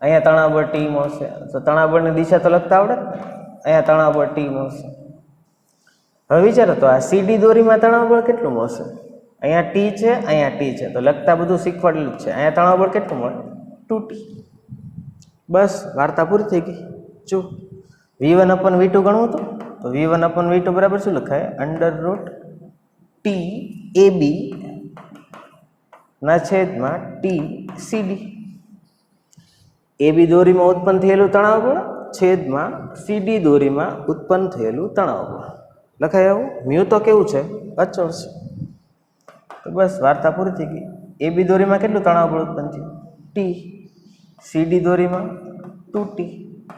અહીંયા તણાવ બળ T મળશે. તો તણાવ બળની દિશા તો લખતા આવડે. અહીંયા તણાવ બળ T મળશે. હવે વિચારો તો આ સીડી દોરીમાં તણાવ બળ કેટલું મળશે? અહીંયા T છે, અહીંયા T છે, તો લખતા બધું શીખવાડેલું જ છે. અહીંયા તણાવ બળ કેટલું મળે? 2T. બસ વાર્તા પૂરી થઈ ગઈ. જો v1 અપન v2 ગણવું હતું તો v1 અપન v2 બરાબર શું લખાય? √t ab ના છેદમાં t cd. ab દોરીમાં ઉત્પન્ન થયેલું તણાવ બળ છેદમાં cd દોરીમાં ઉત્પન્ન થયેલું તણાવ બળ લખાય. આવું મ્યુ તો કેવું છે? અચળ છે. તો બસ વાર્તા પૂરી થઈ ગઈ. એ બી દોરીમાં કેટલું તણાવ બળ ઉત્પન્ન થયું? ટી. સીડી દોરીમાં 2t.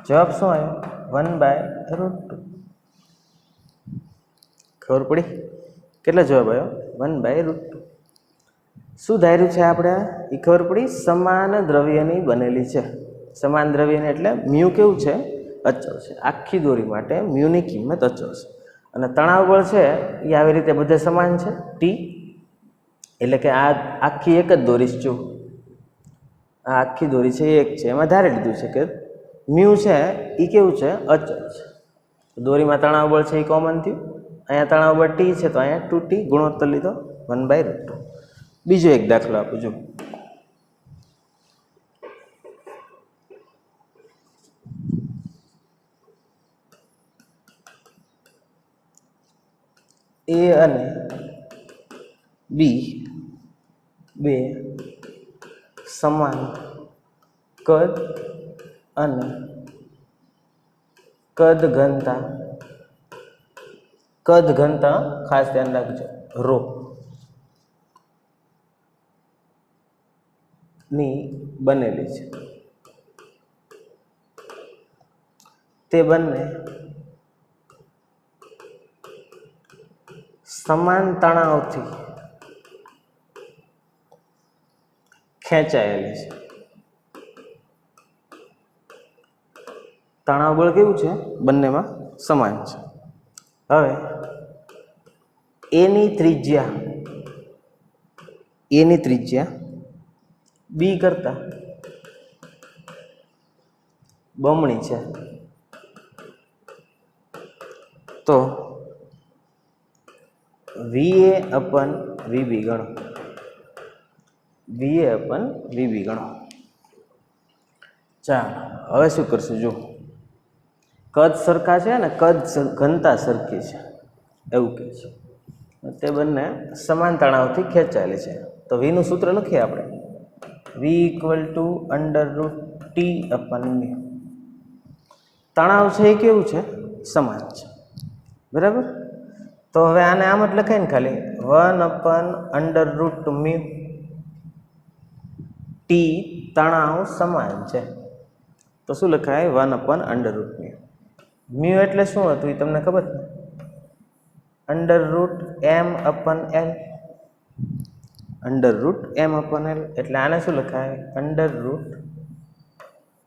જવાબ શું આવ્યો? 1/√2. ખબર પડી? કેટલો જવાબ આવ્યો? 1/√2. શું ધાર્યું છે આપણે? એ ખબર પડી. સમાન દ્રવ્યની બનેલી છે. સમાન દ્રવ્યની એટલે મ્યુ કેવું છે? અચળ છે. આખી દોરી માટે મ્યુની કિંમત અચળ છે. અને તણાવ બળ છે એ આવી રીતે બધે સમાન છે. ટી એટલે કે આ આખી એક જ દોરી છે. આ આખી દોરી છે એક છે, એમાં ધારી લીધું છે કે મ્યુ છે એ કેવું છે? અચળ છે. દોરીમાં તણાવ બળ છે એ કોમન થયું. અહીંયા તણાવ બળ ટી છે તો અહીંયા 2t ગુણોત્તર લીધો 1/√2. બીજો એક દાખલો આપું છું. એ અને બી બે સમાન કદ અને કદ ઘનતા ખાસ ધ્યાન રાખજો રો ની બનેલી છે. તે બંને સમાન તણાવથી ખેંચાયેલી છે. તણાવ બળ કેવું છે? બંનેમાં સમાન છે. હવે એની ત્રિજ્યા બી કરતા બમણી છે. તો VA/VB ગણો. VA/VB ગણો. ચાલો હવે શું કરશું? જો કદ સરખા છે ને કદ ઘનતા સરખી છે એવું કહે છે. તે બંને સમાન તણાવથી ખેંચાયેલી છે. તો વીનું સૂત્ર લખીએ આપણે. V = √T/μ. તણાવ છે એ કેવું છે? સમાન છે. બરાબર. તો હવે આને આમ જ લખાય ને ખાલી 1/√μ. ટી તણાવ સમાન છે તો શું લખાય? 1/√μ. મ્યુ એટલે શું હતું એ તમને ખબર છે? √m/L. √m/L એટલે આને શું લખાય?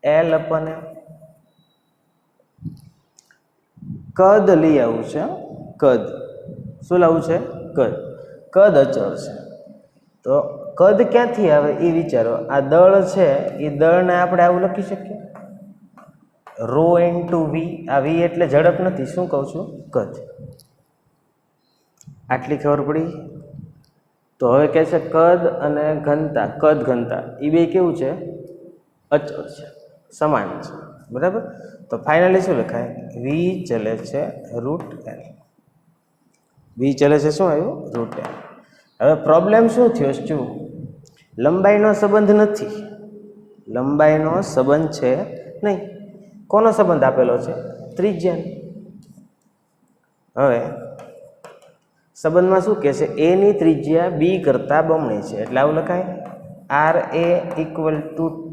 √L/M. કદ લઈ આવું છે. કદ શું લાવવું છે? કદ અચળ છે. તો કદ ક્યાંથી આવે એ વિચારો. આ દળ છે એ દળને આપણે આવું લખી શકીએ ρ × V. આ V એટલે ઝડપ નથી. શું કહું છું? કદ. આટલી ખબર પડી? તો હવે કહે છે કદ અને ઘનતા એ બે કેવું છે? અચળ છે, સમાન છે. બરાબર. તો ફાઇનલી શું લખાય? V ચલે છે √L. V ચલે છે શું આવ્યું? √L. હવે પ્રોબ્લેમ શું થયો છે? લંબાઈનો સંબંધ નથી. લંબાઈનો સંબંધ છે નહીં. કોનો સંબંધ આપેલો છે? ત્રિજ્યાનો. હવે સંબંધમાં શું કહે છે? એ ની ત્રિજ્યા બી કરતા બમણી છે એટલે આવું લખાય RA =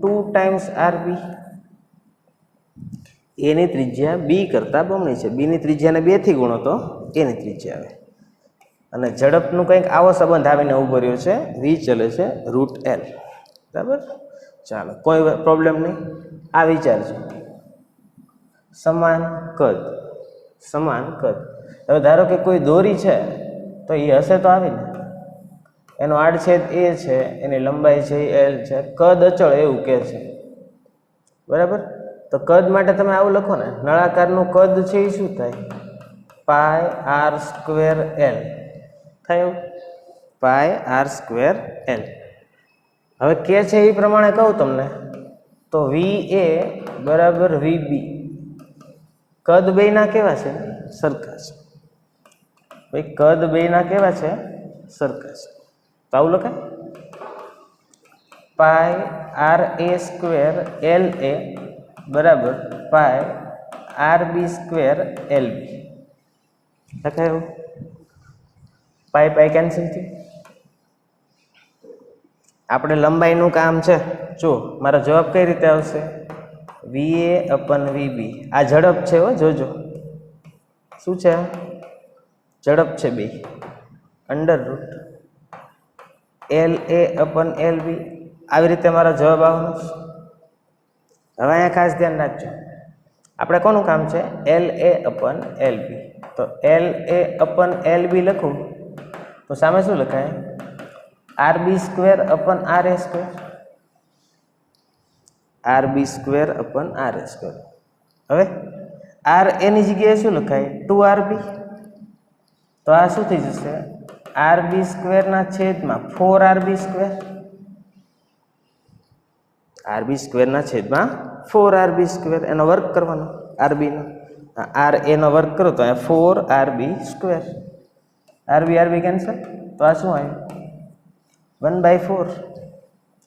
2 ટાઈમ્સ RB. એ ની ત્રિજ્યા બી કરતા બમણી છે. બી ની ત્રિજ્યાને 2 થી ગુણો તો એ ની ત્રિજ્યા આવે. અને ઝડપનું કંઈક આવો સંબંધ આવીને ઉભો રહ્યો છે. V ચલે છે √L. બરાબર. ચાલો કોઈ પ્રોબ્લેમ નહીં. આ વિચારજો. સમાન કદ. હવે ધારો કે કોઈ દોરી છે તો એ હશે તો આવીને એનો આડછેદ A છે, એની લંબાઈ છે L છે, કદ અચળ એવું કહે છે. બરાબર. તો કદ માટે તમે આવું લખો ને, નળાકારનું કદ છે એ શું થાય? πr² L થયું. πr² L. હવે કે છે એ પ્રમાણે કહું તમને તો VA = VB. કદ બેયના કેવા છે? સરખા છે. ભાઈ કદ બેયના કેવા છે? સરખા છે. તો આવું લખાય πRA² LA = πRB² LB. લખાય એવું? પાઈ કેન્સલ થયું. આપણે લંબાઈનું કામ છે. જો મારો જવાબ કઈ રીતે આવશે? VA/VB. આ ઝડપ છે હો, જોજો શું છે? ઝડપ છે બે. √ LA/LB. આવી રીતે મારો જવાબ આવવાનો છે. હવે અહીંયા ખાસ ધ્યાન રાખજો, આપણે કોનું કામ છે? LA/LB. તો LA/LB લખું તો સામે શું લખાય? RB²/RA². RB²/RA². હવે RA ની જગ્યાએ શું લખાય? 2RB. તો આ શું થઈ જશે? RB²/4RB². RB²/4RB². એનો વર્ગ કરવાનો, RB નો. RA નો વર્ગ કરો તો 4RB². RB કેન્સલ, તો આ શું આવ્યું? 1/4.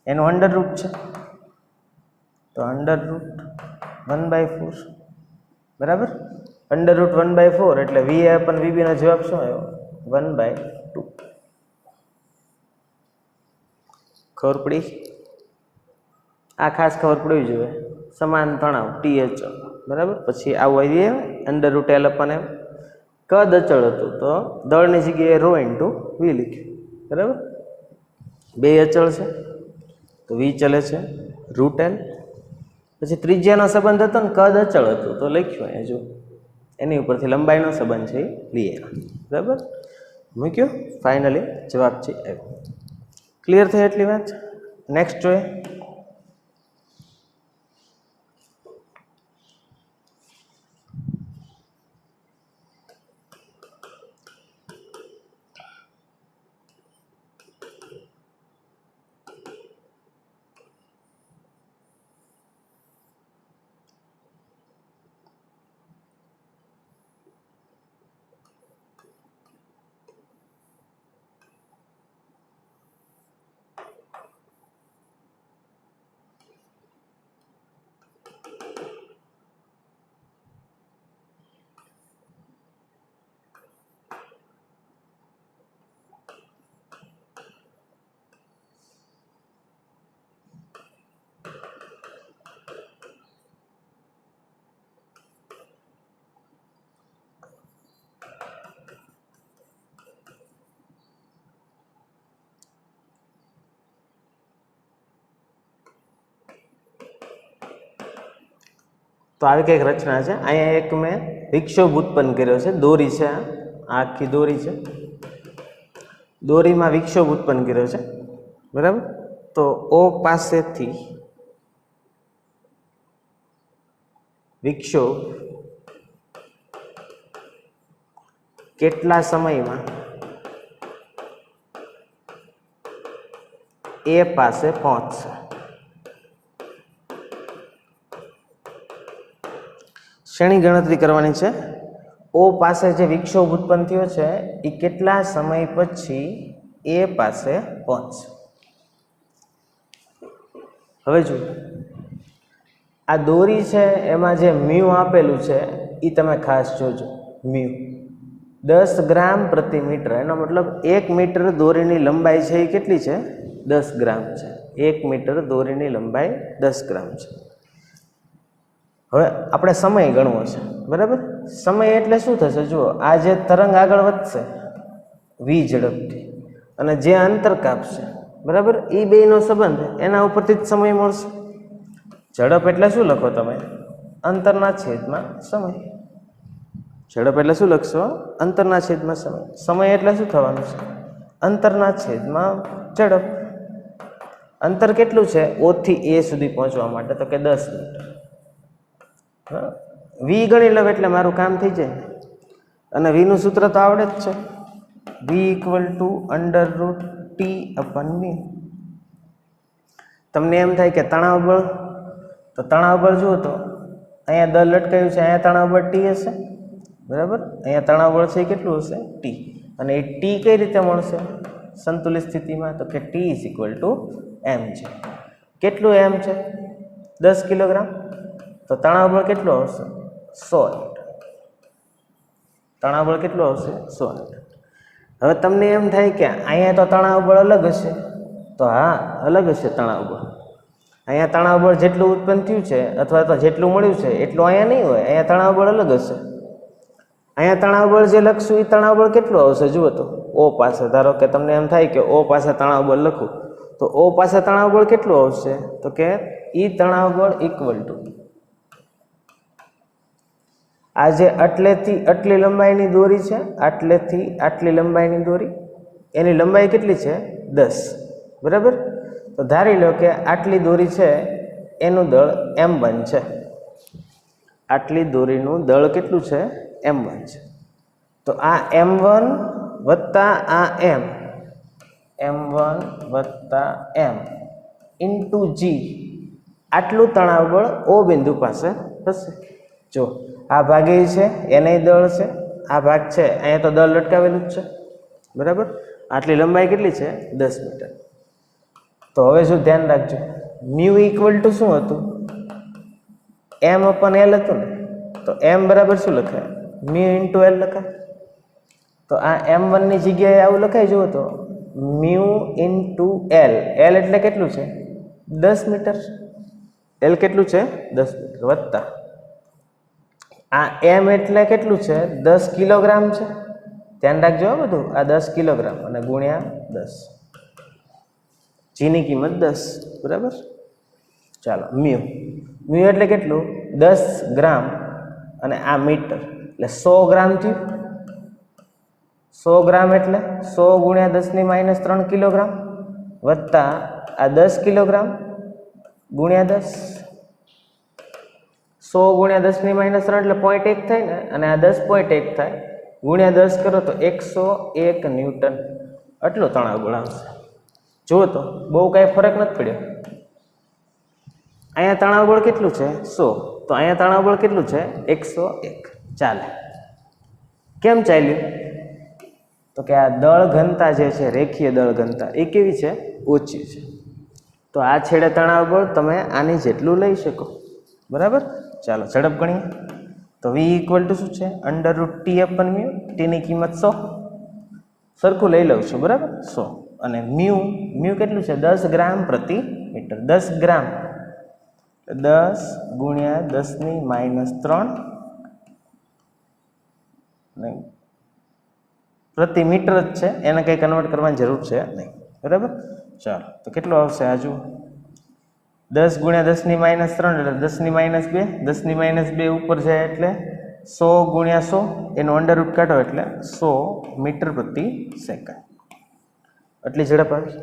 એનું અંડર રૂટ છે, તો √1/4. બરાબર? √1/4 એટલે VA/VB નો જવાબ શું આવ્યો? 1/2. ખબર પડી? આ ખાસ ખબર પડવી જોઈએ. સમાન તણાવ TH. બરાબર? પછી આવું આવી √L/M. કદ અચળ હતું તો દળની જગ્યાએ ρ × V લખ્યું. બરાબર? બે અચળ છે તો V ચલે છે, √L. પછી ત્રિજ્યાનો સંબંધ હતો ને કદ અચળ હતું તો લખ્યું અહીંયા જો, એની ઉપરથી લંબાઈનો સંબંધ છે એ લઈએ. બરાબર? મૂક્યો, ફાઇનલી જવાબ છે આવ્યો. ક્લિયર થઈ એટલી વાત? નેક્સ્ટ જોઈએ. તો આવી કંઈક રચના છે. અહીંયા એક મેં વિક્ષોભ ઉત્પન્ન કર્યો છે. દોરી છે, આ આખી દોરી છે. દોરીમાં વિક્ષોભ ઉત્પન્ન કર્યો છે. બરાબર? તો O પાસેથી વિક્ષોભ કેટલા સમયમાં A પાસે પહોંચશે? શેની ગણતરી કરવાની છે? O પાસે જે વિક્ષોભ ઉત્પન્ન થયો છે એ કેટલા સમય પછી A પાસે પહોંચશે. હવે જો આ દોરી છે એમાં જે મ્યુ આપેલું છે એ તમે ખાસ જોજો. મ્યુ 10 ગ્રામ પ્રતિ મીટર. એનો મતલબ 1 મીટર દોરીની લંબાઈ છે એ કેટલી છે? 10 ગ્રામ છે. 1 મીટર દોરીની લંબાઈ 10 ગ્રામ છે. હવે આપણે સમય ગણવો છે. બરાબર? સમય એટલે શું થશે? જુઓ, આ જે તરંગ આગળ વધશે v ઝડપથી અને જે અંતર કાપશે, બરાબર, એ બેનો સંબંધ એના ઉપરથી જ સમય મળશે. ઝડપ એટલે શું લખો તમે? અંતરના છેદમાં સમય. ઝડપ એટલે શું લખશો? અંતરના છેદમાં સમય. સમય એટલે શું થવાનું છે? અંતરના છેદમાં ઝડપ. અંતર કેટલું છે O થી A સુધી પહોંચવા માટે? તો કે 10 મીટર. V ગણી લઉં એટલે મારું કામ થઈ જાય. અને V નું સૂત્ર તો આવડે જ છે. V = √T/μ. તમને એમ થાય કે તણાવ બળ, તો તણાવ બળ જુઓ તો અહીંયા દળ લટકાયું છે, અહીંયા તણાવ બળ T હશે. બરાબર? અહીંયા તણાવ બળ છે એ કેટલું હશે? T. અને એ T કઈ રીતે મળશે સંતુલિત સ્થિતિમાં? તો કે T = m છે. કેટલું m છે? 10 કિલોગ્રામ. તો તણાવ બળ કેટલું આવશે? 100 ન્યૂટન. તણાવ બળ કેટલું આવશે? 100 ન્યૂટન. હવે તમને એમ થાય કે અહીંયા તો તણાવ બળ અલગ હશે, તો હા, અલગ હશે તણાવ બળ. અહીંયા તણાવ બળ જેટલું ઉત્પન્ન થયું છે અથવા તો જેટલું મળ્યું છે એટલું અહીંયા નહીં હોય. અહીંયા તણાવ બળ અલગ હશે. અહીંયા તણાવ બળ જે લખશું એ તણાવ બળ કેટલું આવશે જુઓ તો. ઓ પાસે ધારો કે તમને એમ થાય કે ઓ પાસે તણાવ બળ લખું, તો ઓ પાસે તણાવ બળ કેટલું આવશે? તો કે ઈ તણાવ બળ ઇક્વલ ટુ આ જે આટલેથી આટલી લંબાઈની દોરી છે, આટલેથી આટલી લંબાઈની દોરી, એની લંબાઈ કેટલી છે? 10. બરાબર? તો ધારી લો કે આટલી દોરી છે એનું દળ m1 છે. આટલી દોરીનું દળ કેટલું છે? m1 છે. તો આ m1 વત્તા આ m1 વત્તા m ઇન્ટુ g, આટલું તણાવ બળ O બિંદુ પાસે હશે. જો આ ભાગે છે એને દળ છે, આ ભાગ છે અહીંયા તો દળ લટકાવેલું જ છે. બરાબર? આટલી લંબાઈ કેટલી છે? 10 મીટર. તો હવે શું ધ્યાન રાખજો, મ્યુ ઇક્વલ ટુ શું હતું? m/l હતું ને. તો m બરાબર શું લખાય? મ્યુ ઇન્ટુ l લખાય. તો આ m1 ની જગ્યાએ આવું લખાય જુઓ તો મ્યુ ઇન્ટુ l. l એટલે કેટલું છે? 10 મીટર. l કેટલું છે? 10 મીટર વત્તા આ m એટલે કેટલું છે? 10 કિલોગ્રામ છે. ધ્યાન રાખજો બધું, આ 10 કિલોગ્રામ અને ગુણ્યા 10. જીની કિંમત 10. બરાબર? ચાલો, મ્યુ એટલે કેટલું? 10 ગ્રામ અને આ મીટર એટલે 100 ગ્રામ થયું. 100 ગ્રામ એટલે 100 ગુણ્યા 10 - 3 કિલોગ્રામ વત્તા આ 10 કિલોગ્રામ ગુણ્યા 10. 100 ગુણ્યા 10 - 3 એટલે 0.1 થાય ને, અને આ 10.1 થાય ગુણ્યા 10 કરો તો 101 ન્યૂટન. આટલો તણાવ બળ આવશે. જુઓ તો બહુ કાંઈ ફરક નથી પડ્યો. અહીંયા તણાવ બળ કેટલું છે? 100. તો અહીંયા તણાવ બળ કેટલું છે? 101. ચાલે. કેમ ચાલ્યું? તો કે આ દળ ઘનતા જે છે, રેખીય દળ ઘનતા, એ કેવી છે? ઓછી છે. તો આ છેડે તણાવ બળ તમે આની જેટલું લઈ શકો. બરાબર? ચાલો ઝડપ ગણીએ. તો v ઇક્વલ ટુ શું છે? √t/μ. t ની કિંમત 100. સરખું લઈ લઉં છું. બરાબર? 100. અને મ્યુ કેટલું છે? 10 ગ્રામ પ્રતિ મીટર. 10 ગ્રામ 10 ગુણ્યા 10 - 3 નહીં, પ્રતિ મીટર જ છે, એને કંઈ કન્વર્ટ કરવાની જરૂર છે નહીં. બરાબર? ચાલો, તો કેટલું આવશે? આ જુઓ, 10 ગુણ્યા 10 - 3 એટલે 10 - 2. 10 - 2 ઉપર જાય એટલે 100 ગુણ્યા 100, એનું અંડરરૂટ કાઢો એટલે 100 મીટર પ્રતિ સેકન્ડ. આટલી ઝડપ આવી.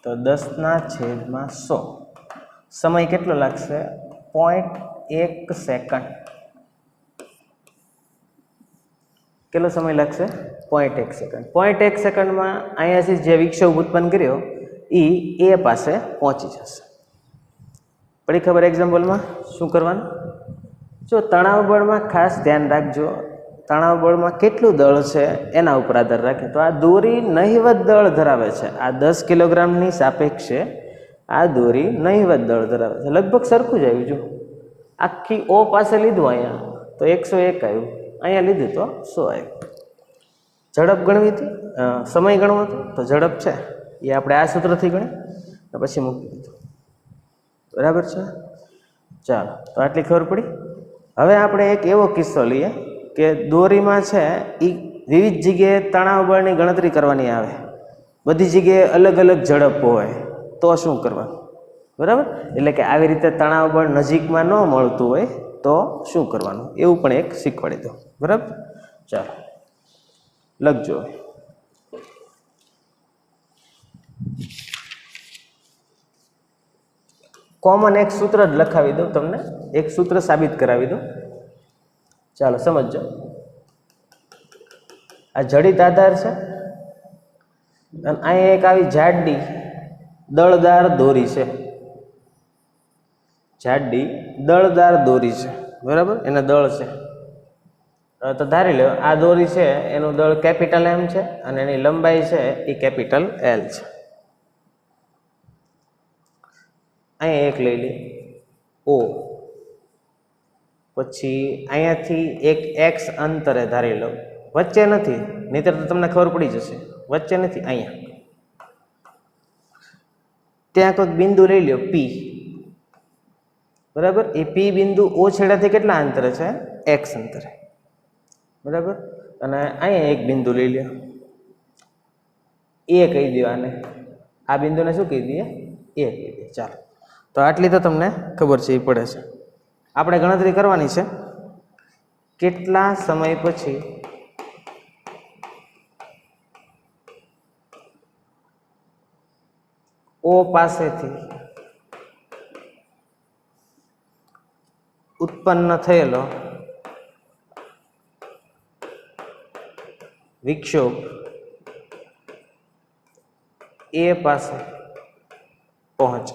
તો 10/100. સમય કેટલો લાગશે? 0.1 સેકન્ડ. કેટલો સમય લાગશે? 0.1 સેકન્ડ. 0.1 સેકન્ડમાં અહીંયાથી જે વિક્ષેપ ઉત્પન્ન કર્યો એ પાસે પહોંચી જશે. પડી ખબર? એક્ઝામ્પલમાં શું કરવાનું? જો તણાવ બળમાં ખાસ ધ્યાન રાખજો, તણાવ બળમાં કેટલું દળ છે એના ઉપર આધાર રાખે. તો આ દોરી નહિવત દળ ધરાવે છે. આ 10 કિલોગ્રામની સાપેક્ષે આ દોરી નહિવત દળ ધરાવે છે. લગભગ સરખું જ આવ્યું. જો આખી O પાસે લીધું અહીંયા તો 101 આવ્યું, અહીંયા લીધું તો 100 આવ્યું. ઝડપ ગણવી હતી, સમય ગણવો હતો તો ઝડપ છે એ આપણે આ સૂત્રથી ગણી પછી મૂકી દીધું. બરાબર છે? ચાલો, તો આટલી ખબર પડી. હવે આપણે એક એવો કિસ્સો લઈએ કે દોરીમાં છે એ વિવિધ જગ્યાએ તણાવ બળની ગણતરી કરવાની આવે, બધી જગ્યાએ અલગ અલગ ઝડપ હોય, તો શું કરવાનું? બરાબર? એટલે કે આવી રીતે તણાવ બળ નજીકમાં ન મળતું હોય તો શું કરવાનું, એવું પણ એક શીખવાડી દો. બરાબર? ચાલો લખજો. કોમન એક સૂત્ર જ લખાવી દઉં તમને, એક સૂત્ર સાબિત કરાવી દઉં. ચાલો સમજો. આ જડિત આધાર છે અને અહીંયા એક આવી જાડી દળદાર દોરી છે. જાડી દળદાર દોરી છે. બરાબર? એને દળ છે. તો ધારી લો આ દોરી છે એનું દળ કેપિટલ M છે અને એની લંબાઈ છે એ કેપિટલ L છે. અહીંયા એક લઈ લે O, પછી અહીંયાથી એક X અંતરે ધારી લો, વચ્ચે નથી, નહીંતર તો તમને ખબર પડી જશે, વચ્ચે નથી, અહીંયા ત્યાં કોઈક બિંદુ લઈ લ્યો પી, બરાબર. એ પી બિંદુ ઓ છેડાથી કેટલા અંતરે છે? એક્સ અંતરે, બરાબર. અને અહીંયા એક બિંદુ લઈ લ્યો, એ કહી દો આને, આ બિંદુને શું કહી દઈએ? એ કહી દઈએ. ચાલો, તો આટલી તો તમને ખબર છે, એ પડે છે. આપણે ગણતરી કરવાની છે કેટલા સમય પછી ઓ પાસેથી ઉત્પન્ન થયેલો વિક્ષોભ એ પાસે પહોંચે.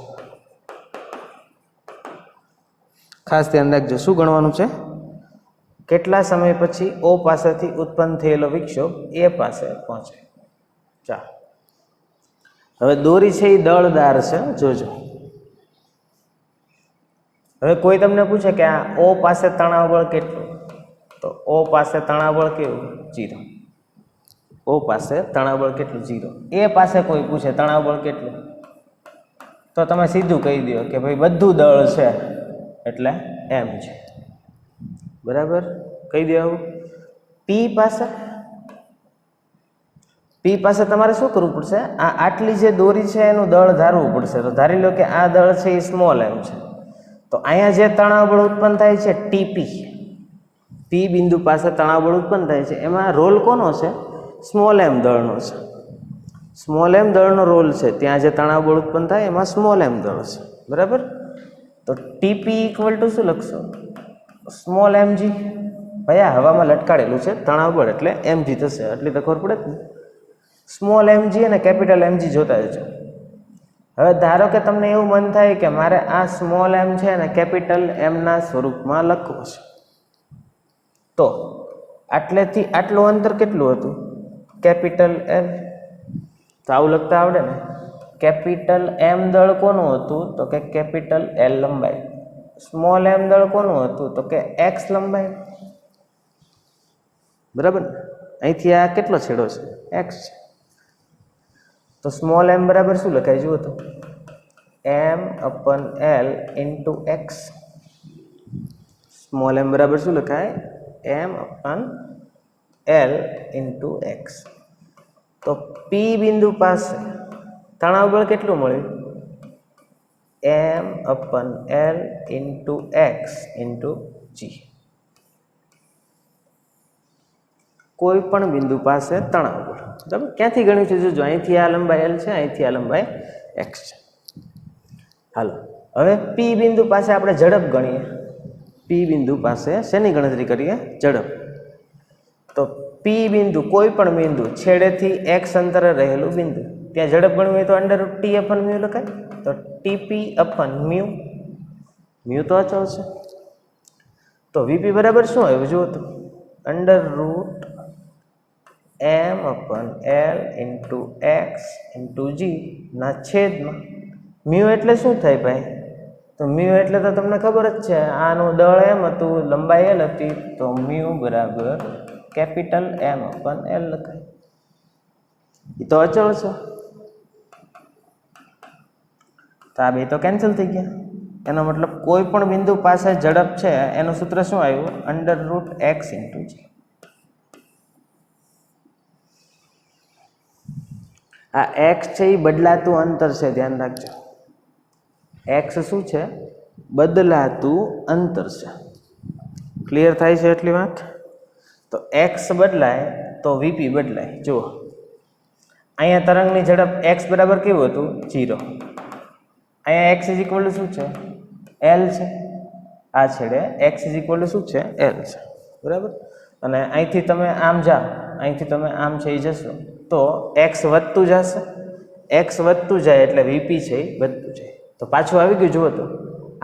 ખાસ ધ્યાન રાખજો, શું ગણવાનું છે? કેટલા સમય પછી ઓ પાસેથી ઉત્પન્ન થયેલો વિક્ષોભ એ પાસે પહોંચે. ચાલો, હવે દોરી છે એ દળદાર છે, જોજો. હવે કોઈ તમને પૂછે કે આ ઓ પાસે તણાવ બળ કેટલું, તો ઓ પાસે તણાવ બળ કેવું? 0. ઓ પાસે તણાવ બળ કેટલું? 0. એ પાસે કોઈ પૂછે તણાવ બળ કેટલું, તો તમે સીધું કહી દો કે ભાઈ બધું દળ છે એટલે એમ છે, બરાબર. કહી દો. પી પાસે તમારે શું કરવું પડશે? આટલી જે દોરી છે એનું દળ ધારવું પડશે. તો ધારી લો કે આ દળ છે એ સ્મોલ એમ છે, તો અહીંયા જે તણાવ બળ ઉત્પન્ન થાય છે ટીપી, પી બિંદુ પાસે તણાવ બળ ઉત્પન્ન થાય છે, એમાં રોલ કોનો છે? સ્મોલ એમ દળનો છે. સ્મોલ એમ દળનો રોલ છે. ત્યાં જે તણાવ બળ ઉત્પન્ન થાય એમાં સ્મોલ એમ દળ છે, બરાબર. તો ટીપી ઇક્વલ ટુ શું લખશો? Small mg. ભાઈ આ હવામાં લટકાડેલું છે તણાવ બળ એટલે એમજી થશે, એટલી તો ખબર પડે જ ને. સ્મોલ એમજી અને કેપિટલ એમજી જોતા જજો. હવે ધારો કે તમને એવું મન થાય કે મારે આ સ્મોલ એમ છે અને કેપિટલ એમના સ્વરૂપમાં લખવું છે, તો આટલેથી આટલું અંતર કેટલું હતું? Capital L. તો આવું લખતા આવડે ને. કેપિટલ એમ દળ કોનું હતું? તો કે કેપિટલ એલ લંબાઈ. સ્મોલ એમ દળ કોનું હતું? તો કે એક્સ લંબાઈ, બરાબર ને. અહીંથી આ કેટલો છેડો છે? એક્સ છે. તો સ્મોલ એમ બરાબર શું લખાય? જુઓ તો m/l ઇન્ટુ એક્સ. સ્મોલ એમ બરાબર શું લખાય? m/l into x. તો પી બિંદુ પાસે તણાવ બળ કેટલું મળ્યું? m/l ઇન્ટુ એક્સ ઇન્ટુ જી. કોઈ પણ બિંદુ પાસે તણાવ બળ, બરાબર. ક્યાંથી ગણ્યું છે? જોજો, અહીંથી આ લંબાઈ એલ છે, અહીંથી આ લંબાઈ એક્સ છે. હાલો, હવે પી બિંદુ પાસે આપણે ઝડપ ગણીએ. પી બિંદુ પાસે શેની ગણતરી કરીએ? ઝડપ. તો પી બિંદુ, કોઈ પણ બિંદુ છેડેથી એક્સ અંતરે રહેલું બિંદુ, ત્યાં ઝડપ ગણવી હોય તો √T/μ લખાય. તો Tp/μ, મ્યુ તો અચળ છે. તો વીપી બરાબર શું આવ્યું? જુઓ તો √m/l ઇન્ટુ એક્સ ઇન્ટુ જી ના છેદમાં મ્યુ એટલે શું થાય ભાઈ? તો મ્યુ એટલે તો તમને ખબર જ છે, આનું દળ એમ હતું, લંબાઈ એલ હતી, તો મ્યુ બરાબર કેપિટલ m/l લખાય. એ તો અચળ છે, તો આ બે તો કેન્સલ થઈ ગયા. એનો મતલબ કોઈ પણ બિંદુ પાસે ઝડપ છે એનું સૂત્ર શું આવ્યું? √x ઇન્ટુ જી. આ એક્સ છે એ બદલાતું અંતર છે, ધ્યાન રાખજો. એક્સ શું છે? બદલાતું અંતર છે. ક્લિયર થાય છે એટલી વાત? તો એક્સ બદલાય તો વીપી બદલાય. જુઓ, અહીંયા તરંગની ઝડપ એક્સ બરાબર કેવું હતું? 0. અહીંયા એક્સ ઇઝ ઇક્વલ ટુ શું છે? એલ છે. આ છેડે એક્સ ઇઝ ઇક્વલ ટુ શું છે? એલ છે, બરાબર. અને અહીંથી તમે આમ જાઓ, અહીંથી તમે આમ છે એ જશો તો એક્સ વધતું જશે. એક્સ વધતું જાય એટલે વીપી છે એ વધતું જાય. તો પાછું આવી ગયું. જુઓ તો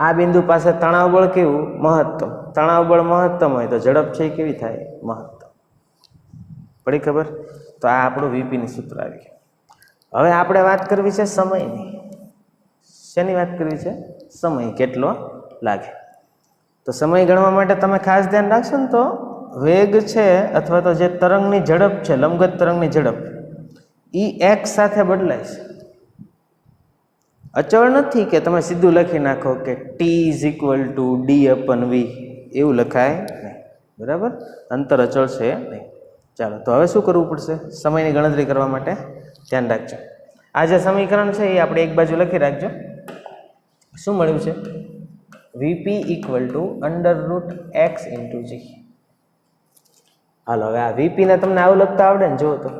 આ બિંદુ પાસે તણાવ બળ કેવું? મહત્તમ. તણાવ બળ મહત્તમ હોય તો ઝડપ છે એ કેવી થાય? મહત્તમ. પડી ખબર? તો આ આપણું વીપીનું સૂત્ર આવી ગયું. હવે આપણે વાત કરવી છે સમયની. શેની વાત કરવી છે? સમય કેટલો લાગે. તો સમય ગણવા માટે તમે ખાસ ધ્યાન રાખશો ને, તો વેગ છે અથવા તો જે તરંગની ઝડપ છે, લંબગત તરંગની ઝડપ, એ એક્સ સાથે બદલાય છે. અચળ નથી કે તમે સીધું લખી નાખો કે T is equal to D upon V, એવું લખાય નહીં, બરાબર. અંતર અચળ છે નહીં. ચાલો, તો હવે શું કરવું પડશે? સમયની ગણતરી કરવા માટે ધ્યાન રાખજો. આ જે સમીકરણ છે એ આપણે એક બાજુ લખી રાખજો. શું મળ્યું છે? VP equal to √x into G. હાલો, હવે આ વીપીને તમને આવું લખતા આવડે ને? જુઓ તો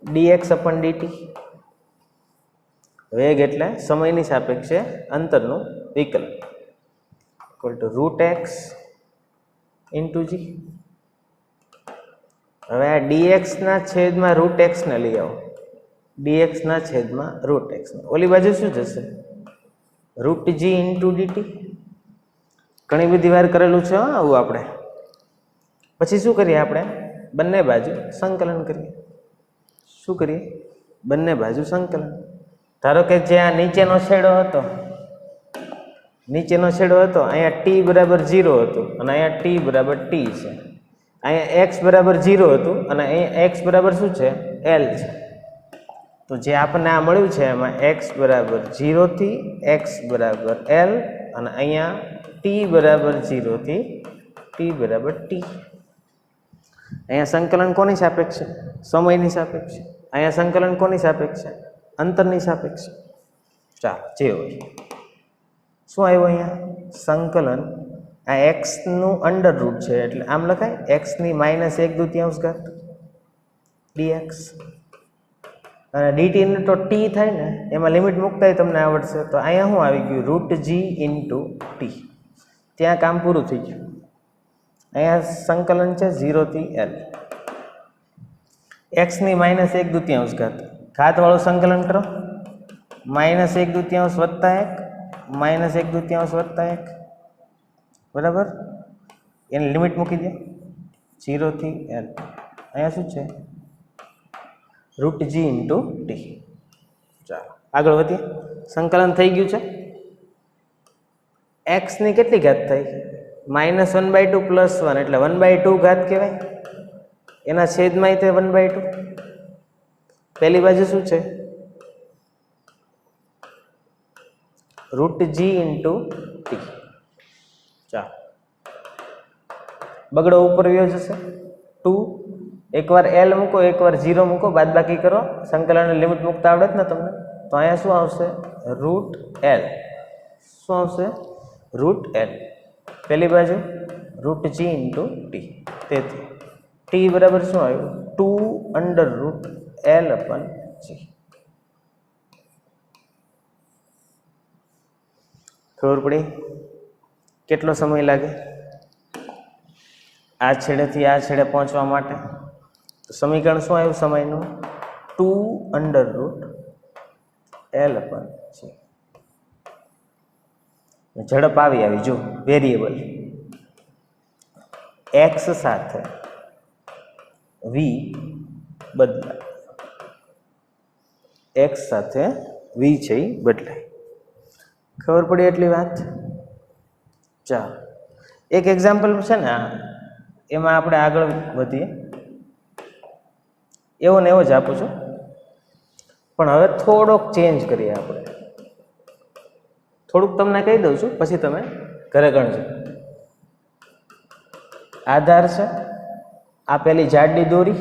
ડીએક્સ અપન ડીટી. વેગ એટલે સમયની સાપેક્ષે અંતરનું વિકલન ઇક્વલ ટુ √x ઇન્ટુ જી. હવે આ ડીએક્સના છેદમાં √x ને લઈ આવો. ડીએક્સના છેદમાં √x ને, ઓલી બાજુ શું જશે? √g into DT. ઘણી બધી વાર કરેલું છે આવું આપણે. પછી શું કરીએ આપણે? બંને બાજુ સંકલન કરીએ. શું કરીએ? બંને બાજુ સંકલન. ધારો કે જે આ નીચેનો છેડો હતો, અહીંયા t બરાબર 0 હતું અને અહીંયા t બરાબર t છે. અહીંયા x બરાબર 0 હતું અને અહીંયા x બરાબર શું છે? l છે. તો જે આપણને આ મળ્યું છે એમાં x બરાબર 0 થી x બરાબર l અને અહીંયા t બરાબર 0 થી t બરાબર t. અહીંયા સંકલન કોની સાપેક્ષે? સમયની સાપેક્ષે. અહીંયા સંકલન કોની સાપેક્ષે? અંતરની સાપેક્ષે. ચાલો, જે હોય. શું આવ્યું અહીંયા? સંકલન આ એક્સનું √ છે એટલે આમ લખાય એક્સની -1/2 dx. અને ડીટીને તો ટી થાય ને, એમાં લિમિટ મૂકતા તમને આવડશે. તો અહીંયા શું આવી ગયું? √g into T. ત્યાં કામ પૂરું થઈ ગયું. અહીંયા સંકલન છે 0 થી l. એક્સની -1/2 ઘાતવાળું સંકલન કરો. -1/2 વત્તા 1 -1/2 વત્તા 1, બરાબર. એની લિમિટ મૂકી દે 0 થી l. અહીંયા શું છે? √g into T. ચાલો આગળ વધીએ. સંકલન થઈ ગયું છે. એક્સની કેટલી ઘાત થઈ? -1/2 + 1 એટલે 1/2 ઘાત કહેવાય. એના છેદમાં તે 1/2. પહેલી બાજુ શું છે? √g into T. ચાલો, બગડો ઉપર વ્યો જશે 2. એકવાર l મૂકો, એકવાર 0 મૂકો, બાદબાકી કરો. સંકલનની લિમિટ મૂકતા આવડે જ ને તમને? તો અહીંયા શું આવશે? √l. શું આવશે? √l. પહેલી બાજુ √g ઇન્ટુ ટી. તેથી ટી બરાબર શું આવ્યું? 2 √l અપન g. ખબર પડી કેટલો સમય લાગે આ છેડેથી આ છેડે પહોંચવા માટે? તો સમીકરણ શું આવ્યું સમયનું? 2 √l અપન g. ઝડપ આવી જો વેરિયેબલ x સાથે v બદલાય. x સાથે v છે એ બદલાય. ખબર પડી એટલી વાત? ચાલો, એક એક્ઝામ્પલ છે ને એમાં આપણે આગળ વધીએ. એવો ને એવો જ આપું છું, પણ હવે થોડોક ચેન્જ કરીએ આપણે. થોડુંક તમને કહી દઉં છું, પછી તમે ઘરે ગણજો. આધાર છે, આ પેલી જાડી દોરી,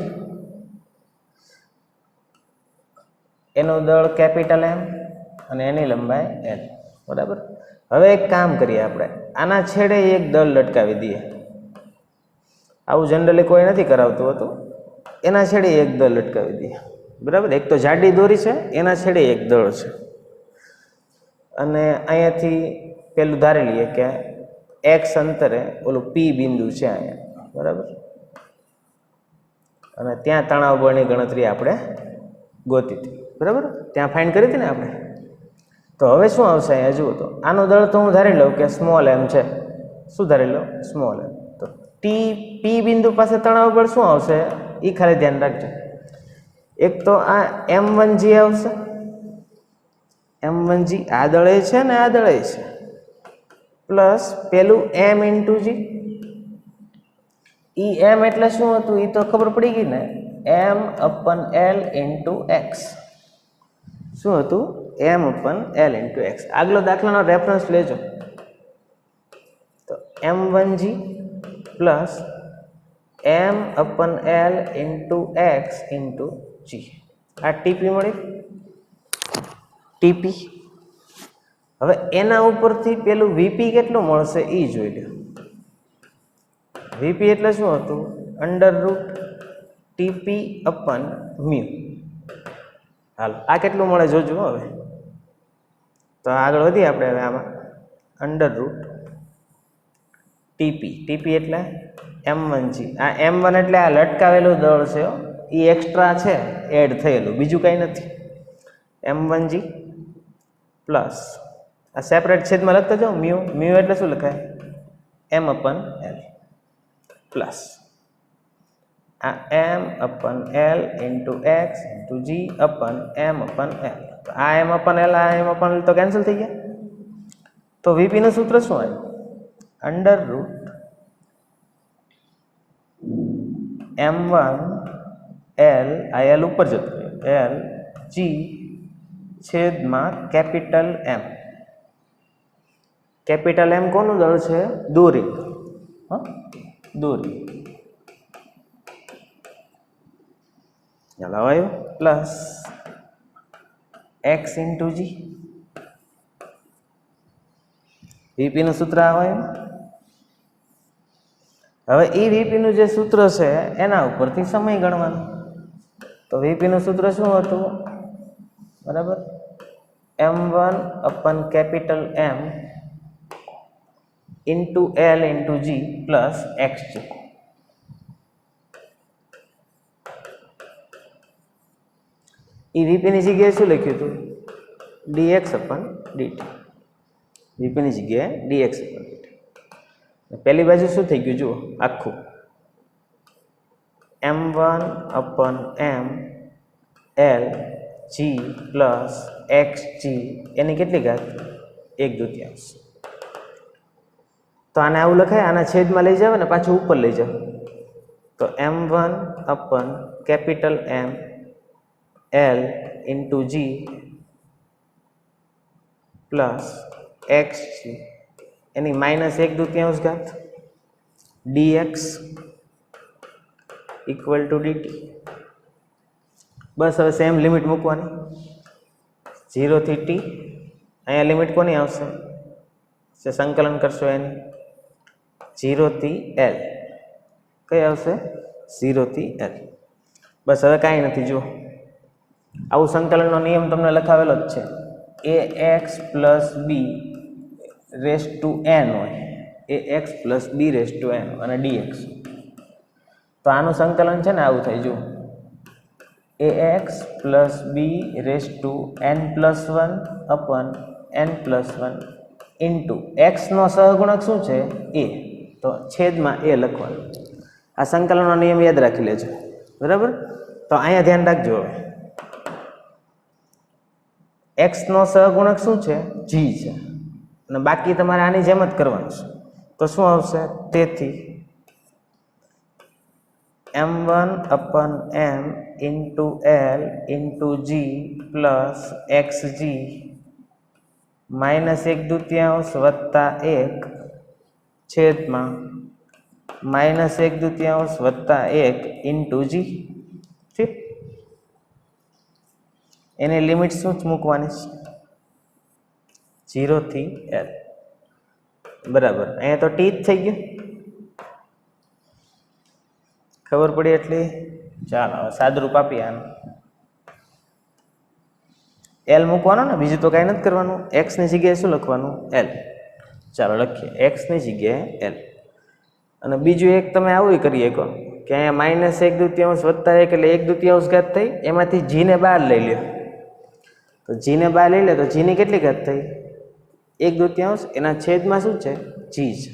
એનું દળ M અને એની લંબાઈ L, બરાબર. હવે એક કામ કરીએ આપણે, આના છેડે એક દળ લટકાવી દઈએ. આવું જનરલી કોઈ નથી કરાવતું હતું. એના છેડે એક દળ લટકાવી દઈએ, બરાબર. એક તો જાડી દોરી છે, એના છેડે એક દળ છે. અને અહીંયાથી પેલું ધારી લઈએ કે x અંતરે ઓલું P બિંદુ છે અહીંયા, બરાબર. અને ત્યાં તણાવ બળની ગણતરી આપણે ગોતી હતી, બરાબર. ત્યાં ફાઇન્ડ કરી હતી ને આપણે. તો હવે શું આવશે અહીંયા જુઓ તો, આનું દળ તો હું ધારી લઉં કે સ્મોલ m છે. શું ધારી લઉં? Small m. તો P બિંદુ પાસે તણાવ બળ શું આવશે એ ખાલી ધ્યાન રાખજો. એક તો આ m1g આવશે, m1g આ દળે છે ને આ દળે છે, પ્લસ પેલું m ઇન્ટુ g. ઈ m એટલે શું હતું એ તો ખબર પડી ગઈ ને, m/l ઇન્ટુ x. શું હતું એમ અપન એલ ઇન્ટુ એક્સ. આગલો દાખલાનો રેફરન્સ લેજો તો M1G plus M અપન L into x into જી. આ ટીપી મળી ટીપી. હવે એના ઉપરથી પેલું વીપી કેટલું મળશે એ જોઈ લો. વીપી એટલે શું હતું અંડર રૂટ ટીપી અપન મ્યુ. હાલો આ કેટલું મળે જોજો હવે. તો આગળ વધીએ આપણે હવે આમાં અંડર રૂટ ટીપી. ટીપી એટલે M1G. આ M1 એટલે આ લટકાવેલું દળ છે એ એક્સ્ટ્રા છે એડ થયેલું, બીજું કંઈ નથી. M1G પ્લસ આ સેપરેટ છેદમાં લખતા જાઓ મ્યુ. મ્યુ એટલે શું લખાય એમ અપન એલ પ્લસ આ એમ અપન એલ ઇન્ટુ એક્સ ઇન્ટુ જી અપન એમ અપન એલ. આ એમ અપન એલ આ એમ અપન એલ તો કેન્સલ થઈ ગયા. તો વીપીનું સૂત્ર શું આવ્યું અંડર રૂટ M1 એલ આ એલ ઉપર જતો એલ જી છેદમાં કેપિટલ એમ. કેપિટલ એમ કોનું દળ છે દોરી. દોરી ચાલો આવ્યું પ્લસ એક્સ ઇન્ટુ જી. વીપીનું સૂત્ર આવ્યું. હવે એ વીપીનું જે સૂત્ર છે એના ઉપરથી સમય ગણવાનો. તો વીપીનું સૂત્ર શું હતું બરાબર M1 upon capital M into L into G plus X G. એ વીપીની જગ્યાએ શું લખ્યું હતું ડીએક્સ અપન ડીટી. વીપીની જગ્યાએ ડીએક્સ અપન ડીટી. પહેલી બાજુ શું થઈ ગયું જુઓ આખું M1 upon M L G plus X G એની કેટલી ઘાત 1/2. તો આને આવું લખાય, આના છેદમાં લઈ જાવ ને પાછું ઉપર લઈ જાવ તો M1 upon capital M L into G plus X G એની -1/2 ઘાત dx ઇક્વલ ટુ ડીટી. બસ હવે સેમ લિમિટ મૂકવાની 0 થી t. અહીંયા લિમિટ કોની આવશે સંકલન કરશો એની 0 થી l. કઈ આવશે 0 થી l. બસ હવે કાંઈ નથી જુઓ આવું સંકલનનો નિયમ તમને લખાવેલો જ છે. ax plus B raise to n હોય ax plus B raise to n અને dx. તો આનું સંકલન છે ને આવું થાય જુઓ ax plus B raise to n+1 upon n+1 into એક્સનો સહગુણક શું છે એ, તો છેદમાં એ લખવાનું. આ સંકલનનો નિયમ યાદ રાખી લેજો બરાબર. તો અહીંયા ધ્યાન રાખજો હવે એક્સનો સહગુણક શું છે જી છે અને બાકી તમારે આની જેમ જ કરવાનું છે. તો શું આવશે તેથી M1 upon M into L into G plus X G -1/2 વત્તા 1 છેદમાં -1/2 વત્તા 1 ઇન્ટુ જી. ઠીક એની લિમિટ શું મૂકવાની છે 0 થી l બરાબર. અહીંયા તો ટી જ થઈ ગયું ખબર પડી એટલી. ચાલો હવે સાદરૂપ આપીએ આનું. એલ મૂકવાનો ને બીજું તો કાંઈ નથી કરવાનું. એક્સની જગ્યાએ શું લખવાનું એલ. ચાલો લખીએ એક્સની જગ્યાએ એલ. અને બીજું એક તમે આવું કરી શકો કે અહીંયા -1/2 વત્તા 1 એટલે 1/2 ઘાત થઈ. એમાંથી જીને બહાર લઈ લ્યો તો જીને બહાર લઈ લે તો જીની કેટલી ઘાત થઈ 1/2. એના છેદમાં શું છે જી છે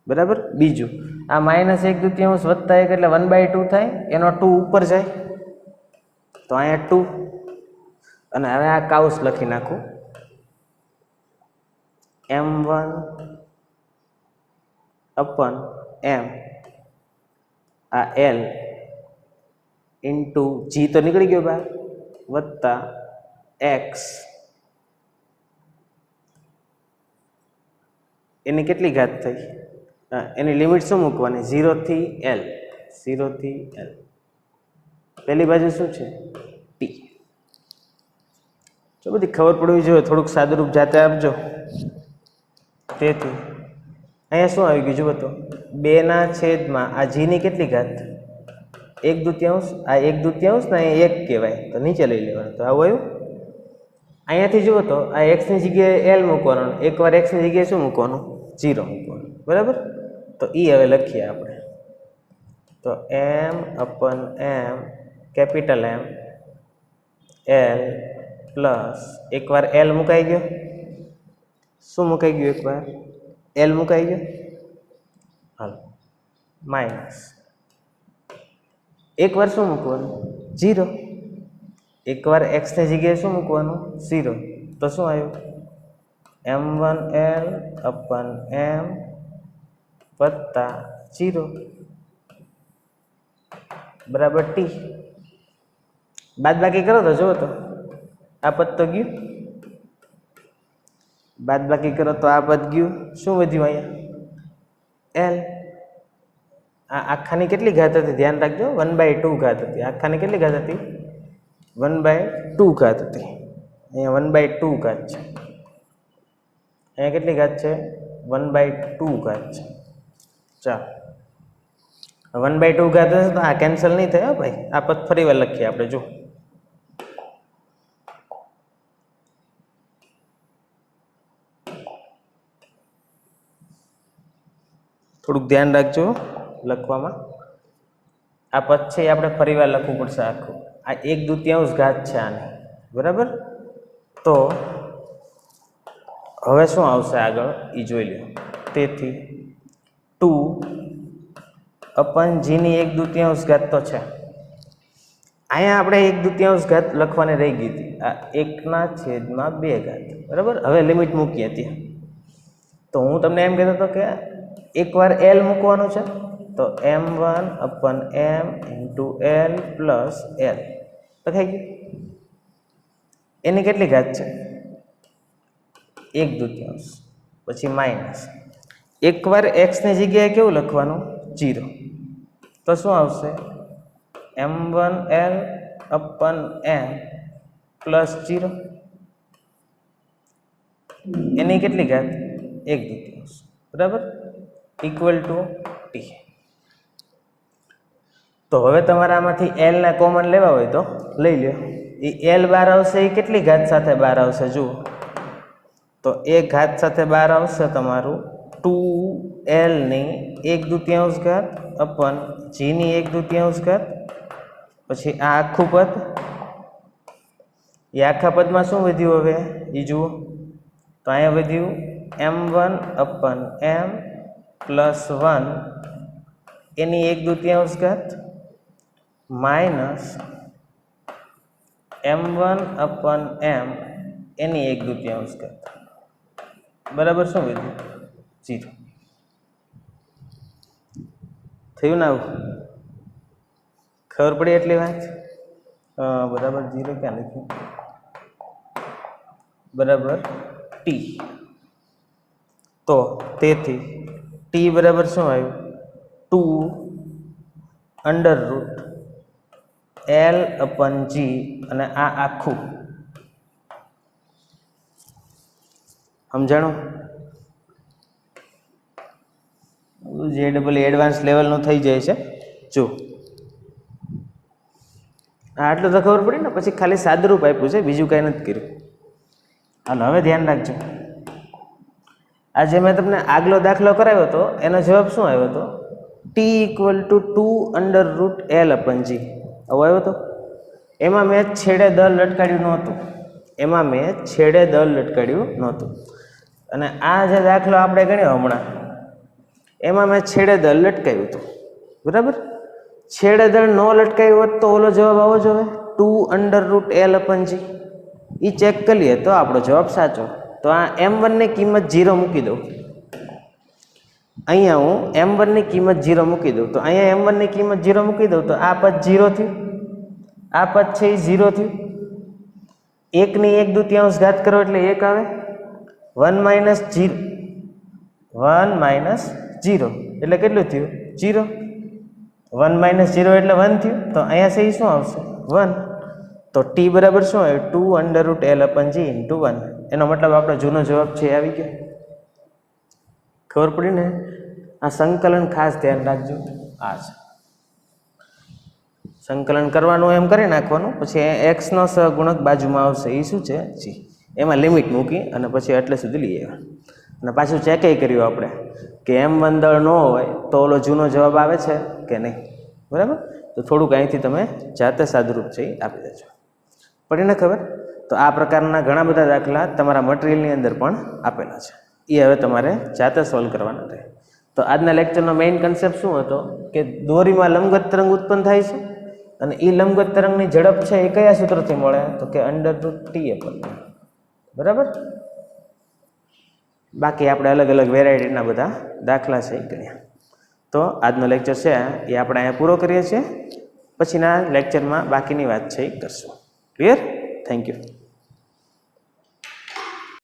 બરાબર. બીજું આ -1/2 વત્તા 1 એટલે 1/2 થાય. એનો 2 ઉપર જાય તો અહીંયા 2 અને હવે આ કાઉસ લખી નાખું M1 અપન એમ આ એલ ઇન્ટુ જી તો નીકળી ગયો બહાર વત્તા એક્સ એની કેટલી ઘાત થઈ? એની લિમિટ શું મૂકવાની? 0 થી L. 0 થી L. પહેલી બાજુ શું છે? ટી. જો બધી ખબર પડવી જોઈએ, થોડુંક સાદુરૂપ જાતે આપજો. તેથી અહીંયા શું આવી ગયું જુઓ તો, 2/, આ જીની કેટલી ઘાત? 1/2. આ 1/2 ને અહીંયા 1 કહેવાય, તો નીચે લઈ લેવાનું. તો આવું આવ્યું. અહીંયાથી જુઓ તો આ એક્સની જગ્યાએ L મૂકવાનું, એકવાર એક્સની જગ્યાએ શું મૂકવાનું? 0 મૂકવાનું. બરાબર. તો એ હવે લખીએ આપણે. તો M/M capital M L plus એકવાર L મુકાઈ ગયો. શું મુકાઈ ગયું? એકવાર L મુકાઈ ગયો. હાલો માઇનસ એકવાર શું મૂકવાનું? 0. એકવાર એક્સની જગ્યાએ શું મૂકવાનું? 0. તો શું આવ્યું? M1L/M વત્તા 0 બરાબર ટી. બાદ બાકી કરો તો જુઓ તો આ પદ તો ગયું. બાદ બાકી કરો તો આ પદ ગયું. શું વધ્યું અહીંયા? L. આ આખાની કેટલી ઘાત હતી? ધ્યાન રાખજો, 1/2 ઘાત હતી. આખાની કેટલી ઘાત હતી? 1/2 ઘાત હતી. અહીંયા 1/2 ઘાત છે. અહીંયા કેટલી ઘાત છે? 1/2 ઘાત છે. ચાલો 1/2 ઘાત હશે તો આ કેન્સલ નહીં થાય ભાઈ. આ પદ ફરી વાર લખીએ આપણે. જો થોડુંક ધ્યાન રાખજો લખવામાં. આ પદ છે એ આપણે ફરી વાર લખવું પડશે આખું. આ 1/2 ઘાત છે આની. બરાબર. તો હવે શું આવશે આગળ એ જોઈ લો. તેથી 2/g ની 1/2 ઘાત તો છે. અહીંયા આપણે 1/2 ઘાત લખવાની રહી ગઈ હતી. આ 1/2 ઘાત. બરાબર. હવે લિમિટ મૂકીએ ત્યાં. તો હું તમને એમ કહેતો હતો કે એકવાર L મૂકવાનું છે. તો M1/M × L પ્લસ L લખાઈ ગયું. એની કેટલી ઘાત છે? 1/2. પછી માઇનસ એકવાર એક્સની જગ્યાએ કેવું લખવાનું? 0. તો શું આવશે? M1L/M plus 0. એની કેટલી ઘાત? 1/2. બરાબર. Equal to T. તો હવે તમારે આમાંથી L ના કોમન લેવા હોય તો લઈ લો. એ L બહાર આવશે એ કેટલી ઘાત સાથે બહાર આવશે જુઓ તો એ ઘાત સાથે બહાર આવશે તમારું 2L ની 1/2 ઘાત અપન G ની 1/2 ઘાત. પછી આ આખું પદ, એ આખા પદમાં શું વધ્યું હવે એ જુઓ તો અહીંયા વધ્યું M1/M પ્લસ 1 એની 1/2 ઘાત માઇનસ M1/M એની 1/2 ઘાત. બરાબર. શું વધ્યું? 0. થયું ને? આવું ખબર પડી એટલી વાત? બરાબર. 0 ક્યાં લખ્યું? બરાબર ટી. તો તેથી ટી બરાબર શું આવ્યું? 2/L/G અને આ આખું સમજાણું? જે ડબલ એડવાન્સ લેવલનું થઈ જાય છે. જો આટલું તો ખબર પડી ને. પછી ખાલી સાદુરૂપ આપ્યું છે, બીજું કાંઈ નથી કર્યું. હાલો હવે ધ્યાન રાખજો. આજે મેં તમને આગલો દાખલો કરાવ્યો હતો એનો જવાબ શું આવ્યો હતો? T = 2/L/G આવો આવ્યો હતો. એમાં મેં છેડે દળ લટકાડ્યું નહોતું. અને આ જે દાખલો આપણે ગણ્યો હમણાં એમાં મેં છેડે દળ લટકાવ્યું હતું. બરાબર. છેડે દળ ન લટકાવ્યું હોત તો ઓલો જવાબ આવો જોઈએ 2/L/G. એ ચેક કરીએ તો આપણો જવાબ સાચો. તો આ M1 ની કિંમત 0 મૂકી દઉં. અહીંયા હું M1 ની કિંમત 0 મૂકી દઉં. તો અહીંયા M1 ની કિંમત 0 મૂકી દઉં તો આ પદ 0 થયું. આ પદ છે એ 0 થયું. એકની 1/2 ઘાત કરો એટલે 1 આવે. 1 માઇનસ 0 1 માઇનસ 0 એટલે કેટલું થયું? 0. 1 માઇનસ 0 એટલે 1 થયું. તો અહીંયા છે શું આવશે? 1. તો ટી બરાબર શું આવે? 2√L/g × 1. એનો મતલબ આપણો જૂનો જવાબ છે આવી ગયો. ખબર પડી ને? આ સંકલન ખાસ ધ્યાન રાખજો. આ છે સંકલન કરવાનું, એમ કરી નાખવાનું, પછી એક્સનો સહગુણક બાજુમાં આવશે. એ શું છે? જી. એમાં લિમિટ મૂકી અને પછી એટલે સુધી લઈ આવ્યા. અને પાછું ચેકે કર્યું આપણે કે M1 દળ ન હોય તો ઓલો જૂનો જવાબ આવે છે કે નહીં. બરાબર? તો થોડુંક અહીંથી તમે જાતે સાદુરૂપ છે આપી દેજો. પડીને ખબર? તો આ પ્રકારના ઘણા બધા દાખલા તમારા મટીરિયલની અંદર પણ આપેલા છે. એ હવે તમારે જાતે સોલ્વ કરવાના રહે. તો આજના લેક્ચરનો મેઇન કન્સેપ્ટ શું હતો કે દોરીમાં લંબગત તરંગ ઉત્પન્ન થાય છે અને એ લંબગત તરંગની ઝડપ છે એ કયા સૂત્રથી મળે? તો કે √T/. બરાબર? બાકી આપણે અલગ અલગ વેરાયટીના બધા દાખલા છે એ કર્યા. તો આજનો લેક્ચર છે એ આપણે અહીંયા પૂરો કરીએ છીએ. પછીના લેક્ચરમાં બાકીની વાત છે એ કરશું. ક્લિયર? Thank you.